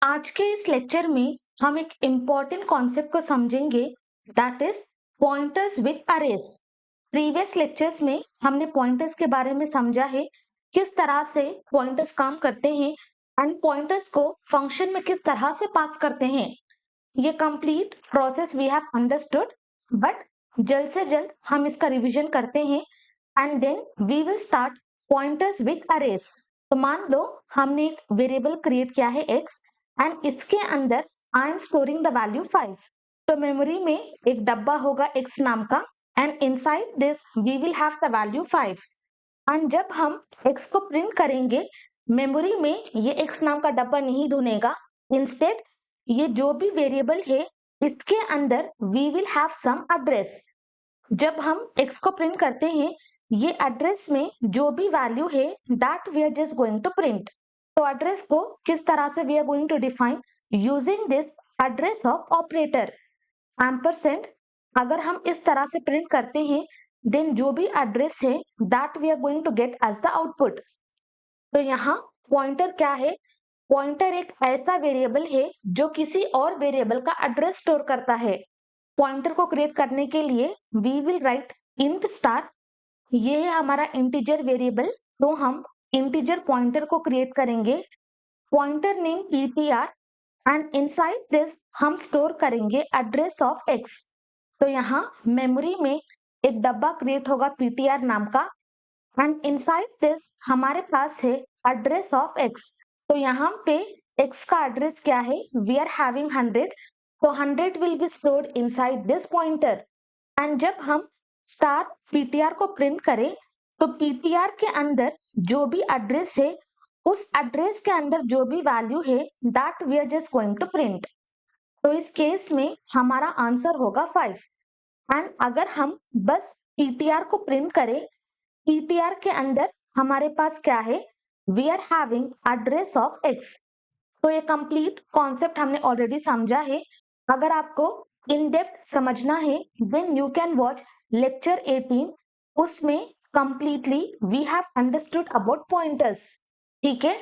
आज के इस लेक्चर में हम एक इम्पॉर्टेंट कॉन्सेप्ट को समझेंगे that is pointers with arrays. Previous lectures में हमने पॉइंटर्स के बारे में समझा है, किस तरह से पॉइंटर्स काम करते हैं एंड पॉइंटर्स को फंक्शन में किस तरह से पास करते हैं। ये complete process we have understood, but जल्द से जल्द हम इसका रिवीजन करते हैं and then we will start pointers with arrays. तो मान लो हमने एक वेरिएबल क्रिएट किया है x एंड इसके अंदर I am storing the value 5। तो मेमोरी में एक डब्बा होगा x नाम का and inside this we will have the value 5 and जब हम x को प्रिंट करेंगे मेमोरी में ये x नाम का डब्बा नहीं ढूंढेगा, इंस्टेड ये जो भी वेरिएबल है इसके अंदर we will have some address. जब हम x को प्रिंट करते हैं ये एड्रेस में जो भी वैल्यू है that we are just going to print. तो एड्रेस को किस तरह से we are going to define using this address of operator ampersand. अगर हम इस तरह से प्रिंट करते हैं देन जो भी एड्रेस है that we are going to get as the output. तो यहाँ पॉइंटर क्या है? पॉइंटर एक ऐसा वेरिएबल है जो किसी और वेरिएबल का एड्रेस स्टोर करता है। पॉइंटर को क्रिएट करने के लिए we will write int star, ये है हमारा इंटीजर वेरिएबल। तो हम इंटीजर पॉइंटर को क्रिएट करेंगे, pointer name ptr and inside this हम स्टोर करेंगे एड्रेस ऑफ x। तो यहाँ मेमोरी में एक डब्बा क्रिएट होगा ptr नाम का एंड इनसाइड दिस हमारे पास है एड्रेस ऑफ x। तो यहाँ पे x का एड्रेस क्या है? वी आर हैविंग 100, तो 100 will be stored inside this pointer. And जब हम स्टार ptr को प्रिंट करें तो ptr के अंदर जो भी एड्रेस है उस एड्रेस के अंदर जो भी वैल्यू है that we are just going to print. तो इस केस में हमारा आंसर होगा 5। एंड अगर हम बस ptr को प्रिंट करें, ptr के अंदर हमारे पास क्या है? We are having address of x। तो ये कंप्लीट कॉन्सेप्ट हमने ऑलरेडी समझा है। अगर आपको इन डेप्थ समझना है then you can watch lecture 18, उसमें completely we have understood about pointers. ठीक है,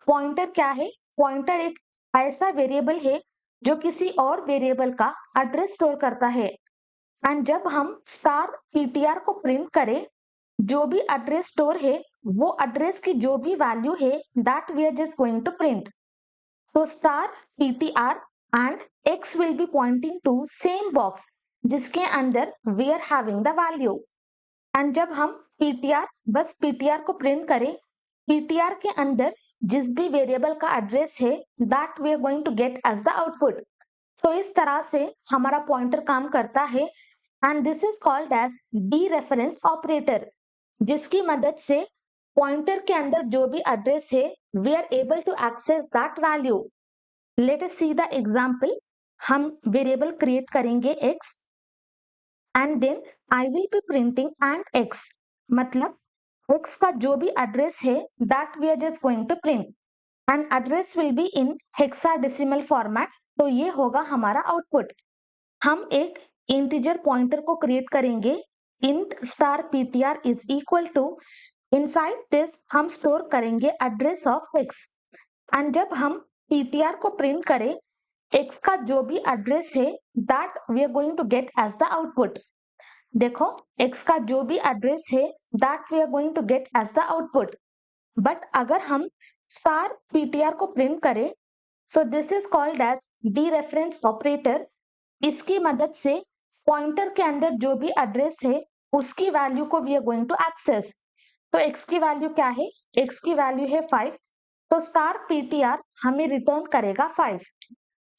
पॉइंटर क्या है? पॉइंटर एक ऐसा वेरिएबल है जो किसी और वेरिएबल का एड्रेस स्टोर करता है एंड जब हम स्टार ptr को प्रिंट करें जो भी एड्रेस स्टोर है वो एड्रेस की जो भी वैल्यू है that we are just going to print. तो star ptr and x will be pointing to same box जिसके अंदर we are having the value। And जब हम ptr बस ptr को प्रिंट करें, ptr के अंदर जिस भी वेरिएबल का एड्रेस है that we are going to get as the output। तो इस तरह से हमारा पॉइंटर काम करता है and this is called as dereference operator, जिसकी मदद से पॉइंटर के अंदर जो भी एड्रेस है we are able to access that value. Let us see the example. हम वेरिएबल क्रिएट करेंगे x and then I will be printing and x, मतलब x का जो भी एड्रेस है that we are just going to print and address will be in hexadecimal format. तो ये होगा हमारा आउटपुट। हम एक इंटीजर पॉइंटर को क्रिएट करेंगे, int star ptr is equal to, inside this हम स्टोर करेंगे एड्रेस ऑफ x एंड जब हम ptr को प्रिंट करें x का जो भी एड्रेस है that we are going to get as the output. देखो x का जो भी एड्रेस है that we are going to get as the output. But अगर हम स्टार ptr को प्रिंट करें so this is called as dereference operator. इसकी मदद से पॉइंटर के अंदर जो भी एड्रेस है उसकी वैल्यू को we are going to access. तो x की वैल्यू क्या है? x की वैल्यू है 5, तो स्टार ptr हमें रिटर्न करेगा 5।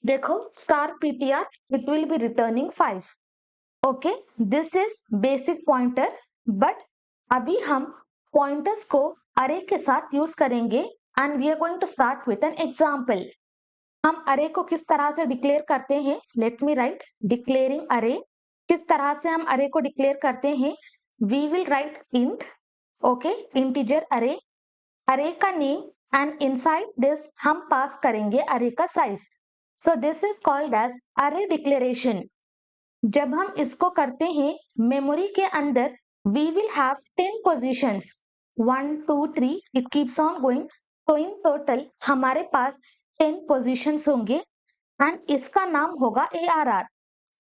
देखो star ptr it will be returning 5। Okay, this is basic pointer. But अभी हम पॉइंटर्स को अरे के साथ यूज करेंगे and we are going to start with an example. हम अरे को किस तरह से डिक्लेयर करते हैं? लेट मी राइट डिक्लेयरिंग अरे। किस तरह से हम अरे को डिक्लेयर करते हैं? We will write int, okay, integer array, array का नेम एंड इनसाइड दिस हम पास करेंगे अरे का size. So this is called as array declaration. जब हम इसको करते हैं मेमोरी के अंदर we will have 10 positions, 1 2 3 it keeps on going. तो इन टोटल हमारे पास 10 पोजीशंस होंगे एंड इसका नाम होगा ARR।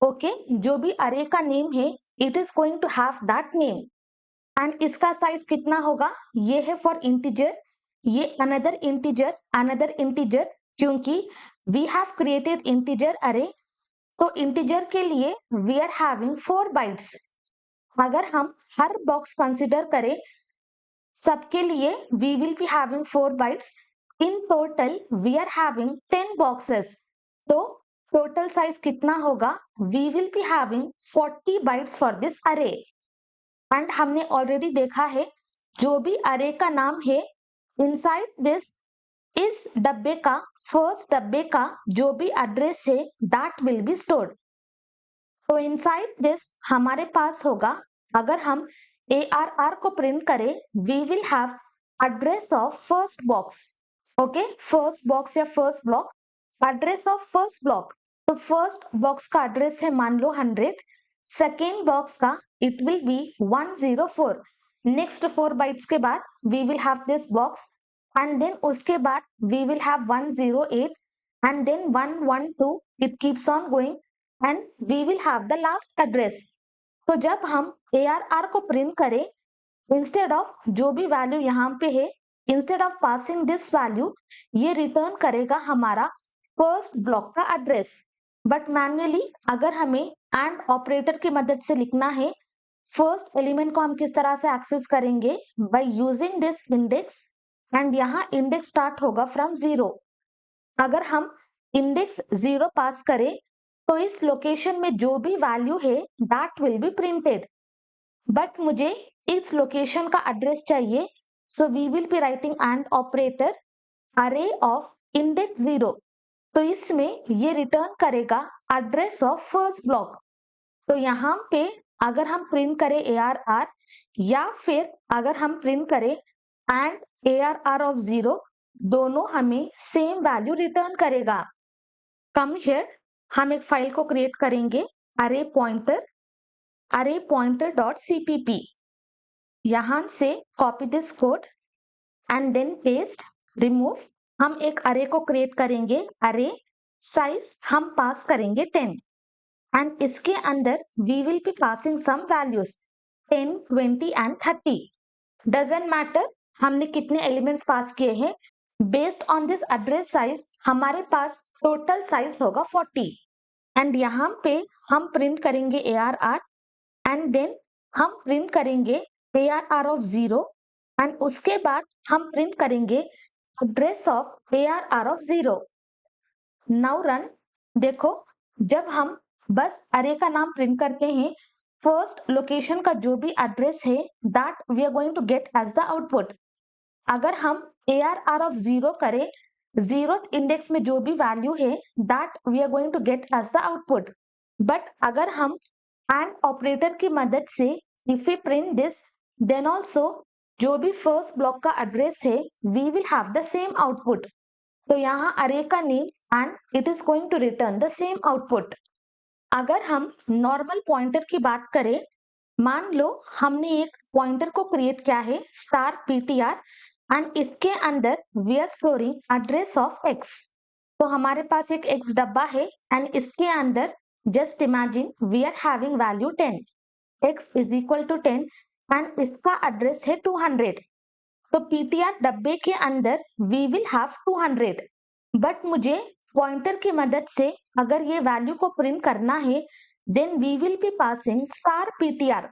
ओके, जो भी अरे का नेम है it is going to have that name and इसका साइज कितना होगा, ये है फॉर इंटीजर, ये अनदर इंटीजर, क्योंकि we have created integer array, तो इंटीजर के लिए वी आर हैविंग 4 बाइट्स। अगर हम हर बॉक्स कंसिडर करें सबके लिए we will be having 4 bytes, in total we are having 10 boxes, तो टोटल साइज कितना होगा, we will be having 40 bytes for this array. And हमने ऑलरेडी देखा है जो भी अरे का नाम है इनसाइड दिस, इस डब्बे का, फर्स्ट डब्बे का जो भी एड्रेस है दैट विल बी स्टोर्ड। तो इनसाइड दिस हमारे पास होगा, अगर हम ARR को प्रिंट करें we will have address of first box. Okay, first box या first block, address of first block, तो फर्स्ट बॉक्स का एड्रेस है मान लो 100, सेकेंड बॉक्स का it will be 104, next 4 bytes के बाद we will have this box and then उसके बाद we will have 108 and then 112, it keeps on going and we will have the last address. तो जब हम ARR को print करें, इंस्टेड ऑफ जो भी वैल्यू यहाँ पे है, instead of passing this value, ये रिटर्न करेगा हमारा फर्स्ट ब्लॉक का एड्रेस। बट मैन्युअली अगर हमें एंड ऑपरेटर की मदद से लिखना है, फर्स्ट एलिमेंट को हम किस तरह से एक्सेस करेंगे, by using this index, and यहाँ इंडेक्स स्टार्ट होगा फ्रॉम 0। अगर हम इंडेक्स 0 पास करें तो इस लोकेशन में जो भी वैल्यू है that will be printed, but मुझे इस लोकेशन का एड्रेस चाहिए, so we will be writing and operator array of index 0, तो इसमें ये रिटर्न करेगा एड्रेस ऑफ फर्स्ट ब्लॉक। तो यहाँ पे अगर हम प्रिंट करें ARR या फिर अगर हम प्रिंट करें एंड ARR ऑफ 0, दोनों हमें सेम वैल्यू रिटर्न करेगा। कम हियर, हम एक फाइल को क्रिएट करेंगे अरे पॉइंटर डॉट cpp, यहां से copy this code and then paste, remove. हम एक अरे को क्रिएट करेंगे, अरे साइज हम पास करेंगे 10 एंड इसके अंदर we will be passing some values 10, 20 and 30, doesn't matter हमने कितने एलिमेंट्स पास किए हैं, based on this address size हमारे पास टोटल साइज होगा 40 एंड यहाँ पे हम प्रिंट करेंगे ARR एंड देन हम प्रिंट करेंगे ARR ऑफ 0 एंड उसके बाद हम प्रिंट करेंगे address of ARR of 0। Now run, देखो जब हम बस अरे का नाम प्रिंट करते हैं, फर्स्ट लोकेशन का जो भी एड्रेस है that we are going to get as the output. अगर हम ARR ऑफ 0 करें, 0th इंडेक्स में जो भी वैल्यू है that we are going to get as the output. But अगर हम एंड ऑपरेटर की मदद से if we print this, then also जो भी फर्स्ट ब्लॉक का एड्रेस है we will have the same output. तो यहाँ अरे का name and it is going to return the same output. अगर हम नॉर्मल पॉइंटर की बात करें, मान लो हमने एक पॉइंटर को क्रिएट किया है स्टार ptr एंड इसके अंदर we are storing address of x। तो हमारे पास एक x डब्बा है एंड इसके अंदर just imagine we are having value 10, x is equal to 10 and इसका एड्रेस है 200। तो ptr डब्बे के अंदर वी विल हैव 200, बट मुझे पॉइंटर की मदद से अगर ये वैल्यू को प्रिंट करना है then we will be passing star ptr।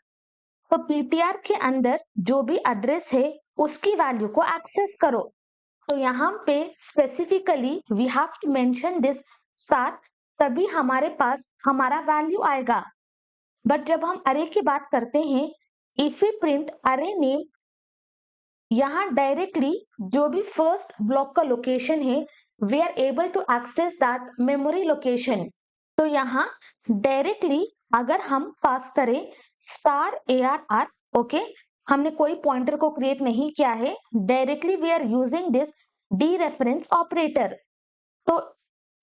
तो ptr के अंदर जो भी एड्रेस है उसकी वैल्यू को एक्सेस करो। तो यहाँ पे specifically we have to mention this star, तभी हमारे पास हमारा वैल्यू आएगा। बट जब हम अरे की बात करते हैं, if we print array name, यहाँ डायरेक्टली जो भी फर्स्ट ब्लॉक का लोकेशन है we are able to access that memory location. तो यहाँ डायरेक्टली अगर हम पास करें स्टार ARR, ओके, हमने कोई पॉइंटर को क्रिएट नहीं किया है, directly we are using this dereference operator. तो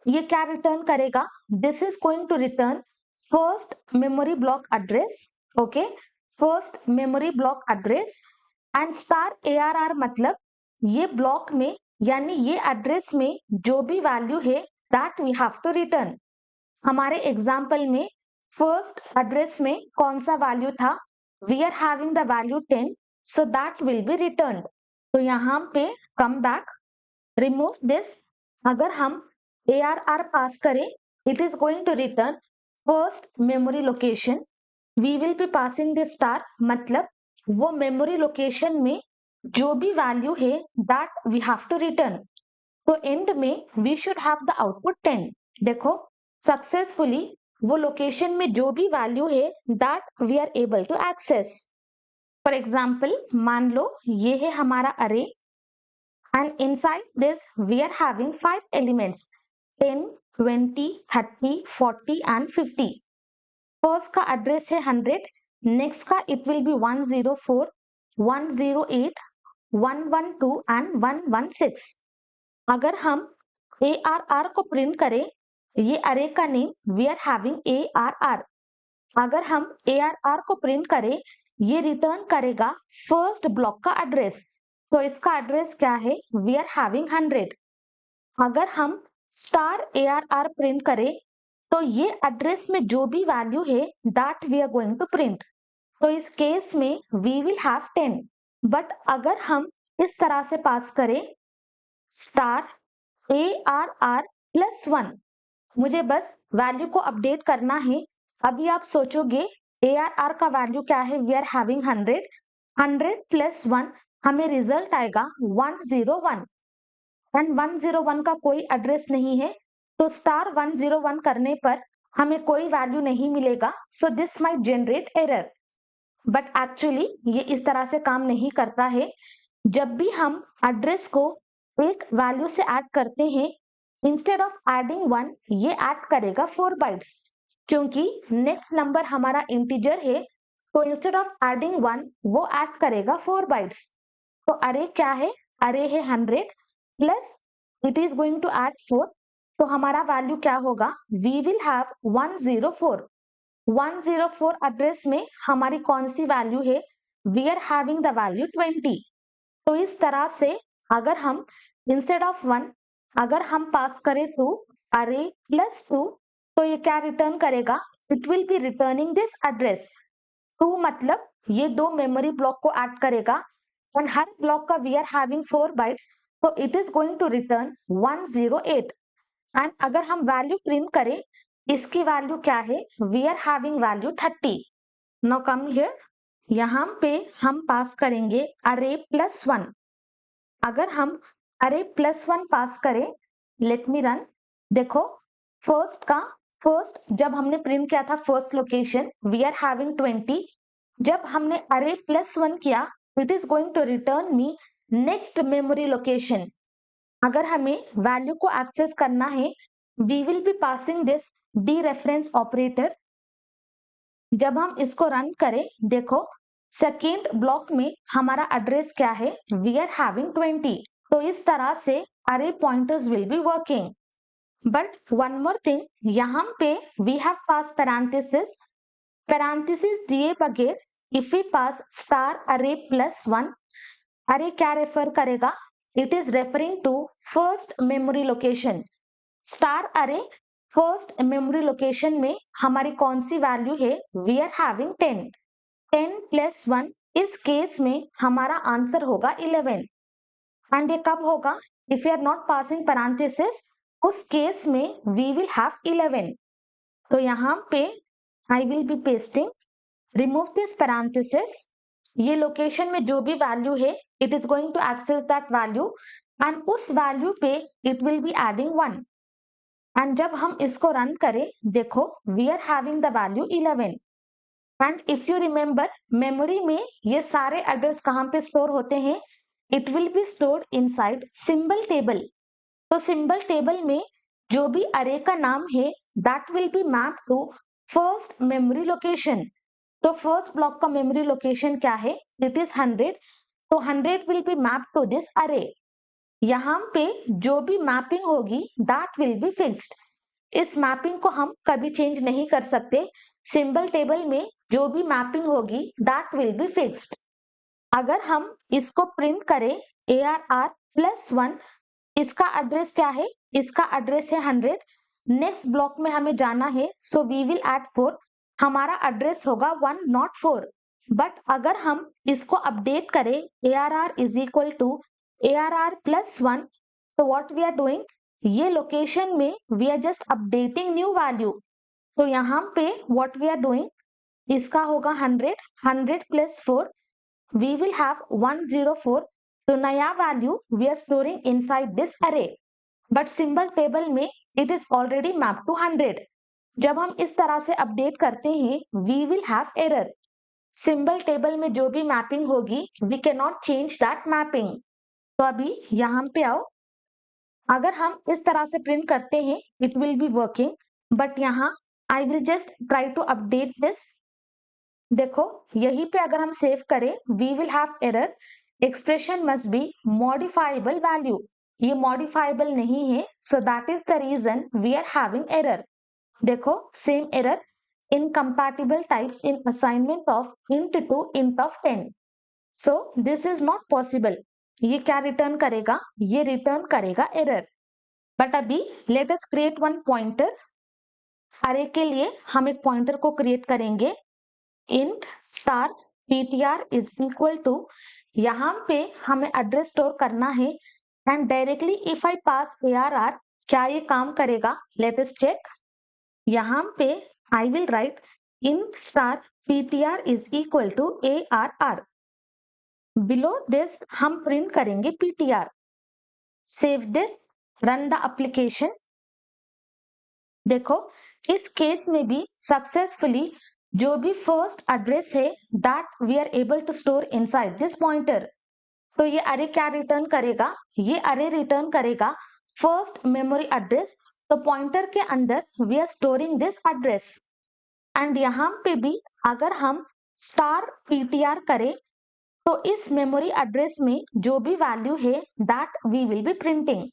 ये क्या रिटर्न करेगा, this is going to return first memory block address, okay, first memory block address and star ARR मतलब ये ब्लॉक में यानी ये एड्रेस में जो भी वैल्यू है that we have to return. हमारे एग्जाम्पल में फर्स्ट एड्रेस में कौन सा वैल्यू था, we are having the value 10, so that will be return. तो यहाँ पे कम बैक, रिमूव दिस। अगर हम ARR पास करें, it is going to return first memory location. We will be passing the star, मतलब वो memory location में जो भी वैल्यू है that we have to return. तो एंड में we should have the output 10। देखो सक्सेसफुली वो लोकेशन में जो भी वैल्यू है that we are able to access. For example मान लो ये है हमारा अरे, and inside this we are having 5 elements: 10, 20, 30, 40 and 50. First का एड्रेस है 100, नेक्स्ट का इट विल बी 104, 108, 112 and 116। अगर हम ARR को प्रिंट करें, ये अरे का name we are having ARR। अगर हम ARR को प्रिंट करें, ये रिटर्न करेगा फर्स्ट ब्लॉक का एड्रेस। तो इसका एड्रेस क्या है, वी आर हैविंग 100। अगर हम स्टार ARR प्रिंट करें, तो ये एड्रेस में जो भी वैल्यू है that we are going to print. तो इस केस में वी विल हैव 10। बट अगर हम इस तरह से पास करें स्टार ARR +1, मुझे बस वैल्यू को अपडेट करना है। अभी आप सोचोगे ARR का वैल्यू क्या है, वी आर हैविंग 100, 100 + 1 हमें रिजल्ट आएगा 101, एंड 101 का कोई एड्रेस नहीं है, तो स्टार 101 करने पर हमें कोई वैल्यू नहीं मिलेगा। So this might generate error. But actually ये इस तरह से काम नहीं करता है। जब भी हम एड्रेस को एक वैल्यू से ऐड करते हैं, इंस्टेड ऑफ एडिंग 1 ये ऐड करेगा 4 बाइट्स, क्योंकि नेक्स्ट नंबर हमारा इंटीजर है। तो इंस्टेड ऑफ एडिंग 1 वो ऐड करेगा 4 बाइट्स। तो अरे क्या है, अरे है 100 plus it is going to add 4। तो हमारा वैल्यू क्या होगा, वी विल हैव 104। 104 एड्रेस में हमारी कौन सी वैल्यू है, we are having the value 20। तो इस तरह से अगर हम इंस्टेड ऑफ 1 अगर हम पास करें 2, अरे +2, तो ये क्या रिटर्न करेगा, it will be returning this address 2, मतलब ये दो मेमोरी ब्लॉक को ऐड करेगा, और हर ब्लॉक का वी आर हैविंग 4 बाइट्स, तो it is going to return 108। And अगर हम वैल्यू प्रिंट करें, इसकी वैल्यू क्या है, we are having value 30। Now come here, यहाँ पे हम पास करेंगे अरे +1। अगर हम अरे +1 पास करें, लेट मी रन। देखो फर्स्ट जब हमने प्रिंट किया था first location, we are having 20। जब हमने अरे +1 किया, it is going to return me next memory location. अगर हमें वैल्यू को एक्सेस करना है, we will be passing this dereference operator. जब हम इसको रन करें, देखो सेकेंड ब्लॉक में हमारा एड्रेस क्या है, वी आर हैविंग 20। तो इस तरह से array pointers will be working. But one more thing, यहाँ पे we have pass parenthesis. Parenthesis दिए बगैर इफ वी पास स्टार अरे +1, अरे क्या रेफर करेगा, it is referring to first memory location. Star array first memory location में हमारी कौन सी वैल्यू है, वी आर हैविंग 10। 10 + 1, इस केस में हमारा आंसर होगा 11। एंड ये कब होगा, if you are not passing parenthesis, उस केस में वी विल हैव 11। तो यहाँ पे I will be pasting, remove this parenthesis. ये लोकेशन में जो भी वैल्यू है, it is going to access that value, and उस वैल्यू पे it will be adding 1। And जब हम इसको रन करें, देखो we are having the value 11। And if you remember, memory में ये सारे एड्रेस कहाँ पे स्टोर होते हैं, it will be stored inside symbol table. तो सिंबल टेबल में जो भी अरे का नाम है that will be map to first memory location. तो फर्स्ट ब्लॉक का मेमोरी लोकेशन क्या है, इट इज 100। तो 100 will be map to this array. यहाँ पे जो भी मैपिंग होगी दैट विल बी फिक्स्ड। इस मैपिंग को हम कभी चेंज नहीं कर सकते। सिंबल टेबल में जो भी मैपिंग होगी दैट विल बी फिक्स्ड। अगर हम इसको प्रिंट करें ARR +1, इसका एड्रेस क्या है? इसका एड्रेस है 100। नेक्स्ट ब्लॉक में हमें जाना है, सो वी विल ऐड 4। हमारा एड्रेस होगा 104। बट अगर हम इसको अपडेट करें ARR is equal to ARR plus 1, तो व्हाट वी आर डूइंग, ये लोकेशन में we are just updating new value. तो यहाँ पे व्हाट वी आर डूइंग, इसका होगा 100, 100 प्लस 4, we will have 104. तो नया value we are storing inside this array, but symbol table में it is already mapped to 100. जब हम इस तरह से अपडेट करते हैं we will have error. Symbol table में जो भी मैपिंग होगी we cannot change that mapping. तो अभी यहाँ पे आओ, अगर हम इस तरह से प्रिंट करते हैं it will be working, but यहाँ I will just try to update this. देखो यहीं पे अगर हम सेव करें we will have error, expression must be modifiable value. ये modifiable नहीं है, so that is the reason we are having error. देखो same error, incompatible types in assignment of int to int of 10. So this is not possible. ये क्या return करेगा? ये return करेगा error. But अभी let us create one pointer. अरे के लिए हम एक पॉइंटर को क्रिएट करेंगे int star ptr is equal to, यहाँ पे हमें एड्रेस स्टोर करना है and directly if I pass ARR, क्या ये काम करेगा? Let us check. यहाँ पे I will write int star ptr is equal to ARR। Below this हम प्रिंट करेंगे ptr। Save this, run the application. देखो इस केस में भी सक्सेसफुली जो भी फर्स्ट एड्रेस है that we are able to store inside this pointer. तो ये अरे क्या रिटर्न करेगा? ये अरे रिटर्न करेगा फर्स्ट मेमोरी एड्रेस। तो पॉइंटर के अंदर we are storing this address and यहाँ पे भी अगर हम स्टार ptr करें तो इस मेमोरी एड्रेस में जो भी वैल्यू है that we will be printing.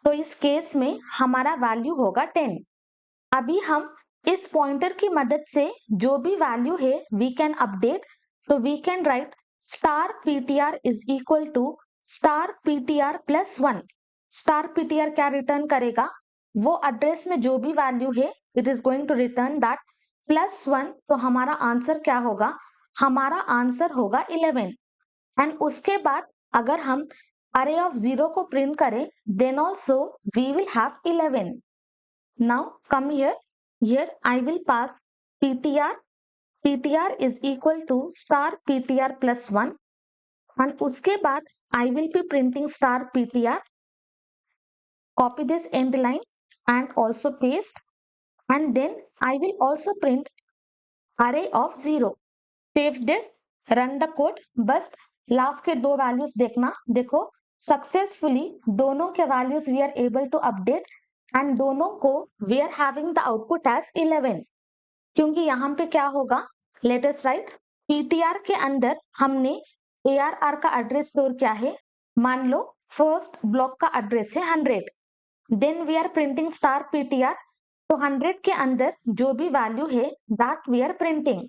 तो इस केस में हमारा वैल्यू होगा 10। अभी हम इस पॉइंटर की मदद से जो भी वैल्यू है वी कैन अपडेट। तो we can write star ptr is equal to star ptr plus 1। Star ptr क्या रिटर्न करेगा? वो एड्रेस में जो भी वैल्यू है it is going to return that plus 1। तो हमारा आंसर क्या होगा? हमारा आंसर होगा 11। एंड उसके बाद अगर हम अरे ऑफ 0 को प्रिंट करें then also we will have 11। Now come here. Here I will pass ptr. ptr is equal to star ptr plus 1 and उसके बाद I will be printing star ptr. Copy this end line and also paste, and then I will also print array of 0. Save this, run the code. बस last के दो values देखना। देखो successfully दोनों के values we are able to update and दोनों को we are having the output as 11। क्योंकि यहाँ पे क्या होगा, लेट अस राइट ptr के अंदर हमने ARR का एड्रेस स्टोर किया है। मान लो फर्स्ट ब्लॉक का एड्रेस है 100, then we are printing star ptr। तो 100 के अंदर जो भी वैल्यू है दैट वी आर प्रिंटिंग।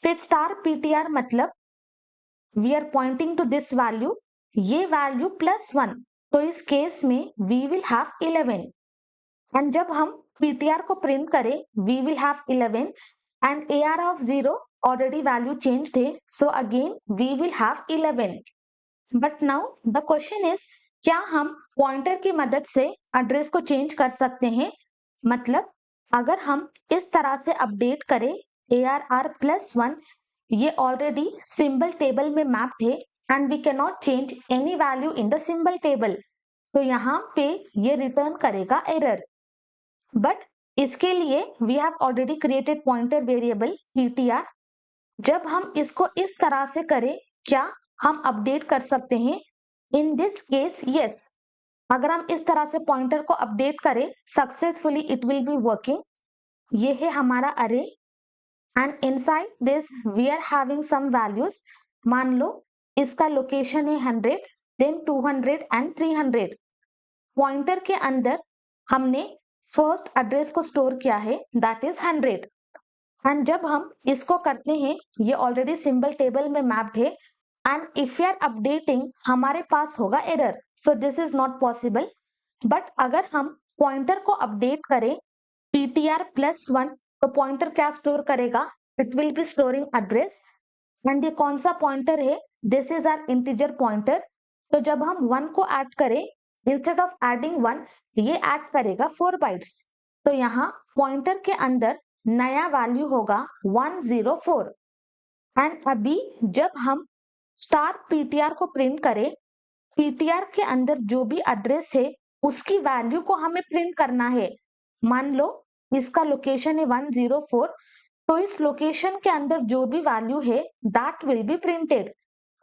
फिर स्टार ptr मतलब we are pointing to this value, ये वैल्यू प्लस 1। तो इस केस में वी विल हैव 11 एंड जब हम ptr को प्रिंट करें we will have 11 and AR of 0 already value changed है, so again we will have 11। but now the question is, क्या हम पॉइंटर की मदद से एड्रेस को चेंज कर सकते हैं? मतलब अगर हम इस तरह से अपडेट करें ARR प्लस 1, ये ऑलरेडी सिंबल टेबल में मैप्ड है and we can not change any value in the symbol table. तो यहाँ पे ये रिटर्न करेगा एरर। बट इसके लिए we have already created pointer variable ptr। जब हम इसको इस तरह से करें क्या हम अपडेट कर सकते हैं? इन दिस केस यस, अगर हम इस तरह से पॉइंटर को अपडेट करें successfully it will be working. ये है हमारा array and inside this we are having some values. मान लो इसका लोकेशन है 100, देन 200 एंड 300। पॉइंटर के अंदर हमने फर्स्ट एड्रेस को स्टोर किया है दैट इज 100 एंड जब हम इसको करते हैं ये ऑलरेडी सिंबल टेबल में मैप्ड है and if you are updating हमारे पास होगा error. So this is not possible. But अगर हम पॉइंटर को अपडेट करें ptr+1, तो पॉइंटर क्या स्टोर करेगा? It will be storing address. And ये कौन सा पॉइंटर है? This is our integer pointer. तो जब हम 1 को ऐड करें, इंस्टेड ऑफ एडिंग 1, ये ऐड करेगा 4 बाइट्स। तो यहाँ पॉइंटर के अंदर नया वैल्यू होगा 104। एंड अभी जब हम स्टार पीटीआर को प्रिंट करें, पीटीआर के अंदर जो भी एड्रेस है उसकी वैल्यू को हमें प्रिंट करना है। मान लो इसका लोकेशन है 104, तो इस लोकेशन के अंदर जो भी वैल्यू है दैट विल बी प्रिंटेड।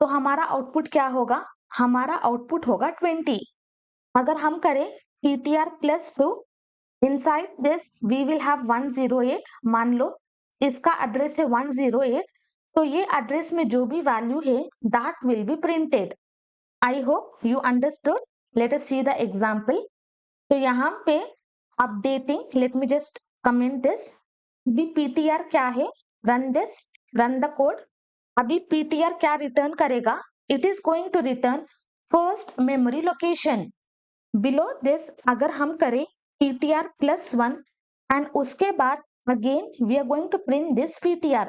तो हमारा आउटपुट क्या होगा? हमारा आउटपुट होगा 20। अगर हम करें ptr+2, inside this we will have 108। मान लो इसका एड्रेस है 108, तो ये एड्रेस में जो भी वैल्यू है that will be printed. I hope you understood. Let us see the example. तो यहाँ पे updating, let me just comment this. अभी ptr क्या है? Run this, run the code. अभी ptr क्या रिटर्न करेगा? It is going to return first memory location. Below this अगर हम करें ptr+1 एंड उसके बाद again we are going to print this ptr।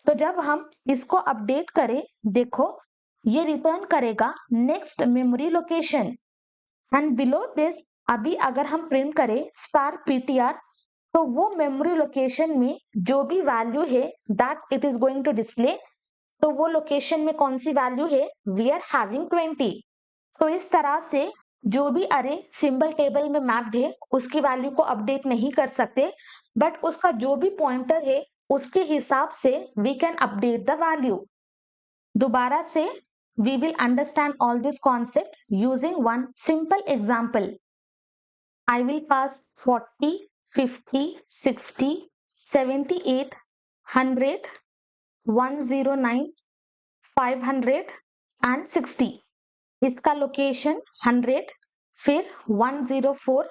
तो जब हम इसको अपडेट करें, देखो ये रिटर्न करेगा next memory location. And below this अभी अगर हम प्रिंट करें स्टार ptr, तो वो मेमोरी लोकेशन में जो भी वैल्यू है that it is going to display. तो वो लोकेशन में कौन सी वैल्यू है? We are having 20। तो इस तरह से जो भी अरे सिंबल टेबल में मैप्ड है उसकी वैल्यू को अपडेट नहीं कर सकते, बट उसका जो भी पॉइंटर है उसके हिसाब से we can update the value. दोबारा से we will understand all this concept using one simple example. I will pass 40, 50, 60, 78, 100, 109, 500 and 60। इसका लोकेशन 100, फिर 104,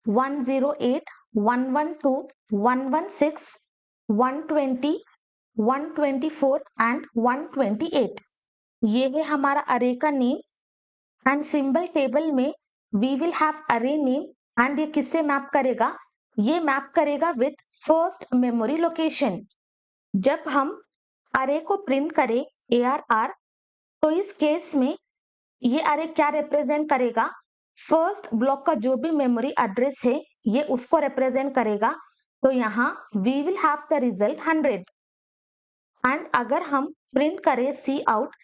108, 112, 116, 120, 124 एंड 128। ये है हमारा अरे का नेम। एंड सिंबल टेबल में वी विल हैव अरे नेम। एंड ये किससे मैप करेगा? ये मैप करेगा विथ फर्स्ट मेमोरी लोकेशन। जब हम अरे को प्रिंट करें ARR, तो इस केस में ये अरे क्या रिप्रेजेंट करेगा? फर्स्ट ब्लॉक का जो भी मेमोरी एड्रेस है ये उसको रिप्रेजेंट करेगा। तो यहाँ we will have the result 100। And अगर हम प्रिंट करें cout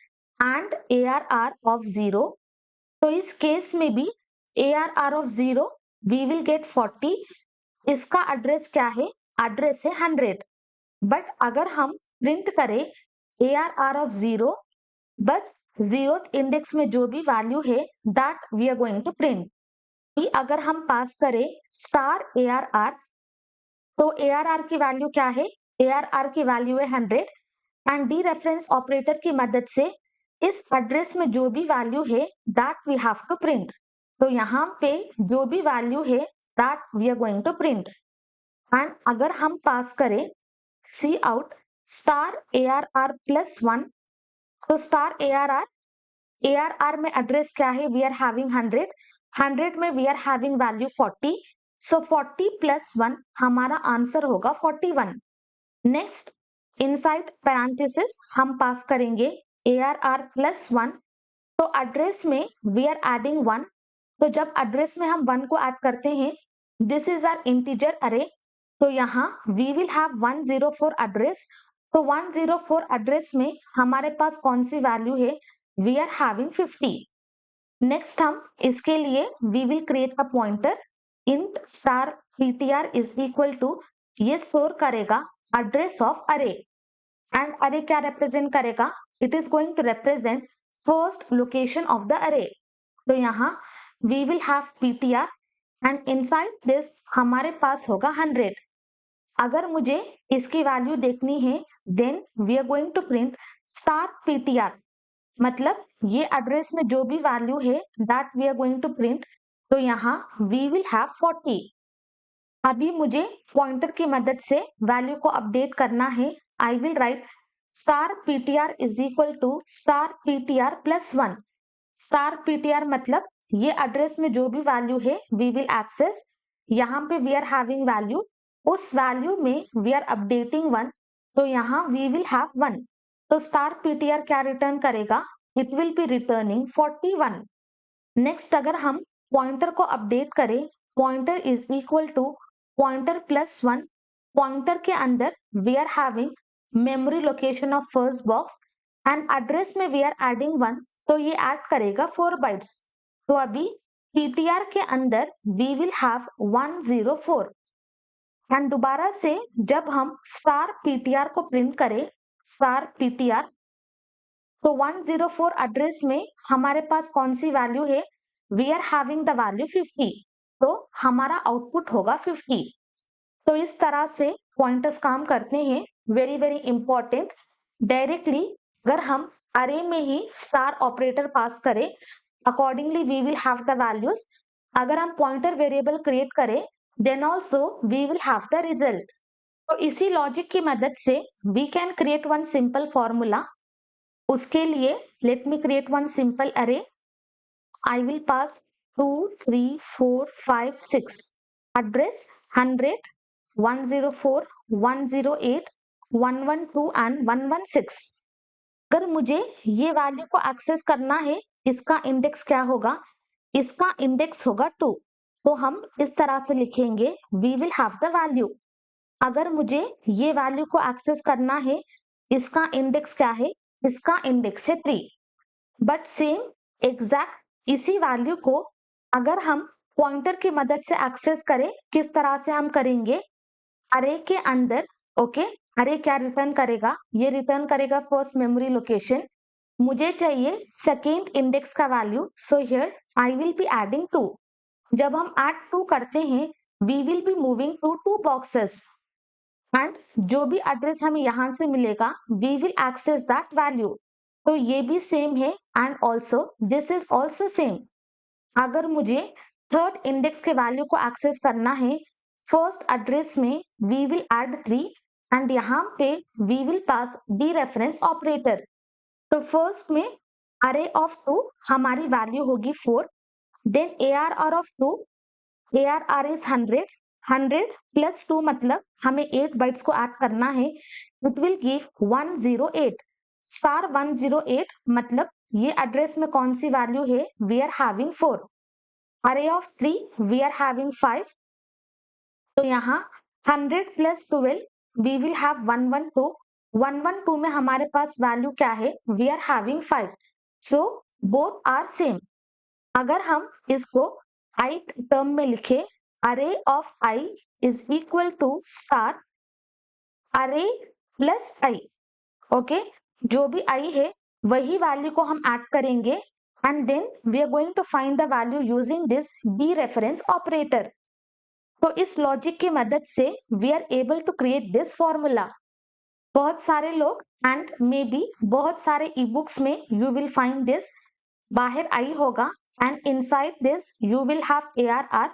and ARR of 0, तो इस केस में भी ARR of 0 we will get 40। इसका एड्रेस क्या है? एड्रेस है 100। बट अगर हम प्रिंट करें ARR ऑफ 0, बस 0th इंडेक्स में जो भी वैल्यू है that we are going to print. अगर हम पास करें स्टार ARR, तो ARR की वैल्यू क्या है? ARR की वैल्यू है 100। एंड डी रेफरेंस ऑपरेटर की मदद से इस एड्रेस में जो भी वैल्यू है that we have to print. तो यहाँ पे जो भी वैल्यू है that we are going to print. And अगर हम पास करें सी आउट स्टार ARR+1, तो स्टार ARR में एड्रेस क्या है? वी आर हैविंग 100, 100 में वी आर हैविंग वैल्यू 40। सो 40+1 हमारा आंसर होगा 41। नेक्स्ट इनसाइड पैरेंथेसिस हम पास करेंगे ARR+1, तो एड्रेस में वी आर एडिंग 1। तो जब एड्रेस में हम 1 को ऐड करते हैं, this is our integer array, तो यहाँ वी विल हैव 104 एड्रेस। तो 104 एड्रेस में हमारे पास कौन सी वैल्यू है? We are having 50। नेक्स्ट हम इसके लिए we will create a pointer int star ptr is equal to, ये स्टोर करेगा address of array. And array क्या रिप्रेजेंट करेगा? It is going to represent first location of the array. तो यहाँ we will have ptr and inside this हमारे पास होगा 100। अगर मुझे इसकी वैल्यू देखनी है then we are going to print star ptr, मतलब ये एड्रेस में जो भी वैल्यू है that we are going to print. तो यहाँ वी विल हैव 40। अभी मुझे पॉइंटर की मदद से वैल्यू को अपडेट करना है। I will write star ptr is equal to star ptr+1। Star ptr मतलब ये एड्रेस में जो भी वैल्यू है वी विल एक्सेस, यहाँ पे वी आर हैविंग वैल्यू, उस वैल्यू में वी आर अपडेटिंग 1, तो यहाँ वी विल हैव 1। तो स्टार पीटीआर क्या रिटर्न करेगा? It will be returning 41। Next अगर हम पॉइंटर को अपडेट करें, pointer is equal to pointer plus 1, pointer के अंदर we are having memory location of first box and address में वी आर एडिंग 1, तो ये ऐड करेगा 4 बाइट्स। तो अभी पीटीआर के अंदर वी विल हैव 104 एंड दोबारा से जब हम स्टार पीटीआर को प्रिंट करें, स्टार पीटीआर, तो 104 एड्रेस में हमारे पास कौन सी वैल्यू है? We are having the value 50, तो हमारा आउटपुट होगा 50। तो इस तरह से पॉइंटर्स काम करते हैं, वेरी वेरी इंपॉर्टेंट। डायरेक्टली अगर हम अरे में ही स्टार ऑपरेटर पास करें, accordingly we will have the values. अगर हम पॉइंटर वेरिएबल क्रिएट करें, then also we will have the result. तो इसी लॉजिक की मदद से we can create one simple formula. उसके लिए let me create one simple array. I will pass 2 3 4 5 6 address 100 104 108 112 and 116। अगर मुझे ये वैल्यू को एक्सेस करना है, इसका इंडेक्स क्या होगा? इसका इंडेक्स होगा 2, तो हम इस तरह से लिखेंगे we will have the value. अगर मुझे ये वैल्यू को एक्सेस करना है, इसका इंडेक्स क्या है? इसका इंडेक्स है 3। बट सेम एग्जैक्ट इसी वैल्यू को अगर हम पॉइंटर की मदद से एक्सेस करें, किस तरह से हम करेंगे? अरे के अंदर, ओके, अरे क्या रिटर्न करेगा? ये रिटर्न करेगा फर्स्ट मेमोरी लोकेशन। मुझे चाहिए सेकेंड इंडेक्स का value, so here I will be adding 2। जब हम ऐड 2 करते हैं, we will be moving to 2 boxes and जो भी एड्रेस हमें यहां से मिलेगा we will access that value. तो ये भी सेम है and also this is also same. अगर मुझे थर्ड इंडेक्स के वैल्यू को एक्सेस करना है, फर्स्ट एड्रेस में वी विल ऐड 3 एंड यहाँ पे we will pass dereference operator. तो फर्स्ट में अरे ऑफ 2 हमारी वैल्यू होगी 4, then ARR of 2, ARR is 100, 100 plus 2 मतलब हमें 8 बाइट्स को ऐड करना है, इट विल गिव 108 स्टार 108 मतलब ये एड्रेस में कौन सी वैल्यू है? We are having 4। Array of 3 we are having 5, तो यहाँ 100 प्लस 12 वी विल हैव 112, 112 में हमारे पास वैल्यू क्या है? We are having 5, so both are same. अगर हम इसको आई टर्म में लिखे, array of I is equal to star array plus I, okay, जो भी आई है वही वैल्यू को हम ऐड करेंगे and then we are going to find the value using this dereference operator. तो इस लॉजिक की मदद से we are able to create this formula. बहुत सारे लोग एंड मे बी बहुत सारे ई बुक्स में यू विल फाइंड दिस, बाहर आई होगा and inside this you will have ARR,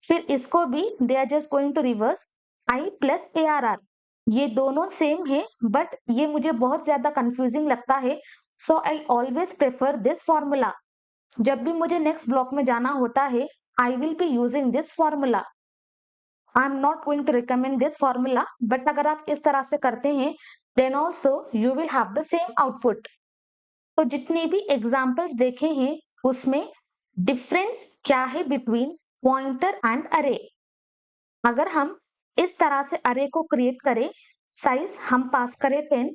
फिर इसको भी they are just going to reverse I plus ARR। ये दोनों सेम है बट ये मुझे बहुत ज्यादा कंफ्यूजिंग लगता है, so I always prefer this formula. जब भी मुझे नेक्स्ट ब्लॉक में जाना होता है, I will be using this formula. I am not going to recommend this formula, but अगर आप इस तरह से करते हैं then also you will have the same output. तो जितने भी एग्जाम्पल्स देखे हैं उसमें डिफरेंस क्या है बिटवीन पॉइंटर एंड अरे? अगर हम इस तरह से अरे को क्रिएट करें, साइज हम पास करें 10,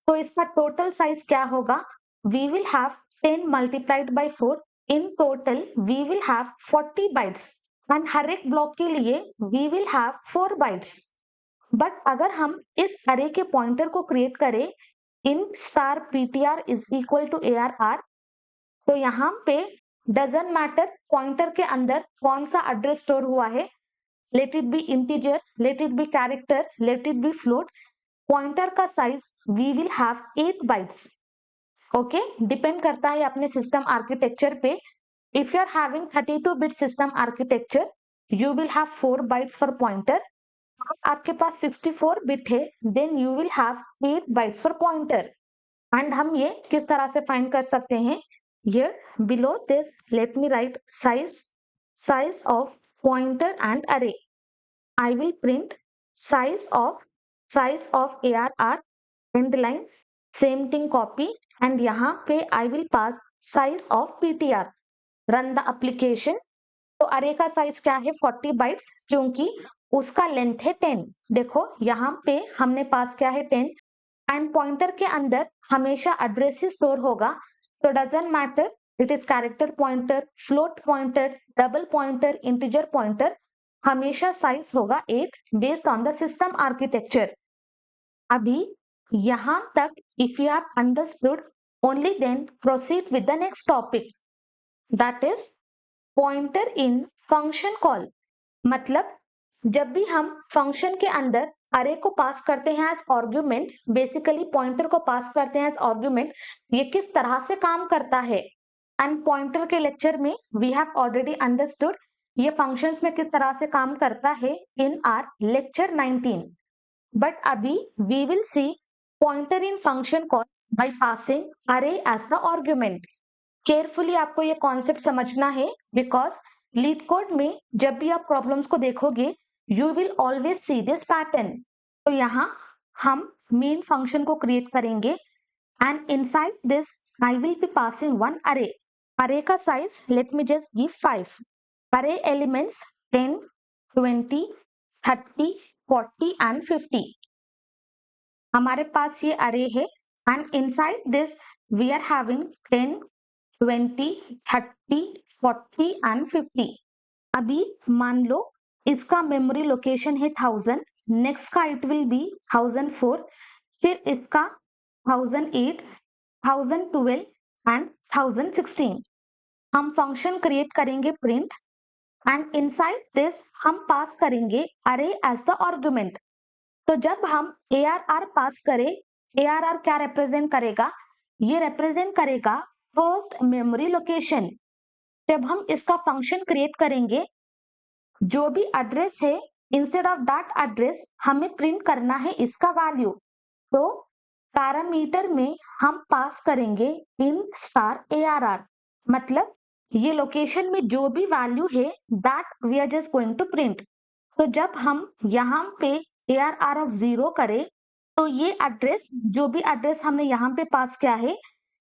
तो इसका टोटल साइज क्या होगा? We will have 10 multiplied by 4, in total we will have 40 bytes and हर एक ब्लॉक के लिए we will have 4 bytes. But अगर हम इस अरे के पॉइंटर को क्रिएट करें int star ptr is equal to ARR, तो यहाँ पे डजंट मैटर पॉइंटर के अंदर कौन सा एड्रेस स्टोर हुआ है, let it be integer, let it be character, let it be float, pointer का size we will have 8 bytes. Okay, depend करता है अपने सिस्टम आर्किटेक्चर पे। If you are having 32-bit system architecture you will have 4 bytes for pointer. आपके पास 64 bit है then you will have 8 bytes for pointer. And हम ये किस तरह से फाइंड कर सकते हैं? Here below this, let me write size of pointer and array. I will print size of ARR end line, same thing copy, and यहाँ पे I will pass size of PTR. Run the application. तो अरे का size क्या है 40 bytes, क्योंकि उसका length है 10। देखो यहाँ पे हमने पास किया है 10 एंड पॉइंटर के अंदर हमेशा एड्रेस ही स्टोर होगा, तो doesn't matter it is character pointer, float pointer, double pointer, integer pointer, हमेशा साइज होगा 8 based on the system architecture. अभी यहां तक if you have understood, only then proceed with the next topic, that is pointer in function call. मतलब जब भी हम function के अंदर अरे को पास करते हैं एज आर्गुमेंट, बेसिकली पॉइंटर को पास करते हैं एज आर्गुमेंट, ये किस तरह से काम करता है। एंड पॉइंटर के लेक्चर में वी हैव ऑलरेडी अंडरस्टूड ये फंक्शंस में किस तरह से काम करता है इन आर लेक्चर 19। बट अभी we will see pointer in function call by passing array as the argument. Carefully आपको ये कॉन्सेप्ट समझना है, बिकॉज लीड कोड में जब भी आप प्रॉब्लम्स को देखोगे you will always see this pattern. तो यहाँ हम मेन फंक्शन को क्रिएट करेंगे and inside this I will be passing one अरे। अरे का size let me just give 5। अरे एलिमेंट्स 10, 20, 30, 40 एंड 50। हमारे पास ये अरे है and inside this we are having 10, 20, 30, 40 and 50। अभी मान लो इसका मेमोरी लोकेशन है 1000, नेक्स्ट का इट विल बी 1004, फिर इसका 1008, 1012 एंड 1016। हम फंक्शन क्रिएट करेंगे प्रिंट एंड इनसाइड दिस हम पास करेंगे अरे एज द आर्गुमेंट। तो जब हम ARR पास करें, ARR क्या रिप्रेजेंट करेगा, ये रिप्रेजेंट करेगा फर्स्ट मेमोरी लोकेशन। जब हम इसका फंक्शन क्रिएट करेंगे, जो भी एड्रेस है इंस्टेड ऑफ दैट एड्रेस हमें प्रिंट करना है इसका वैल्यू। तो पैरामीटर में हम पास करेंगे इन स्टार ARR, मतलब ये लोकेशन में जो भी वैल्यू है that we are just going to print. तो जब हम यहाँ पे ARR ऑफ 0 करें, तो ये एड्रेस, जो भी एड्रेस हमने यहाँ पे पास किया है,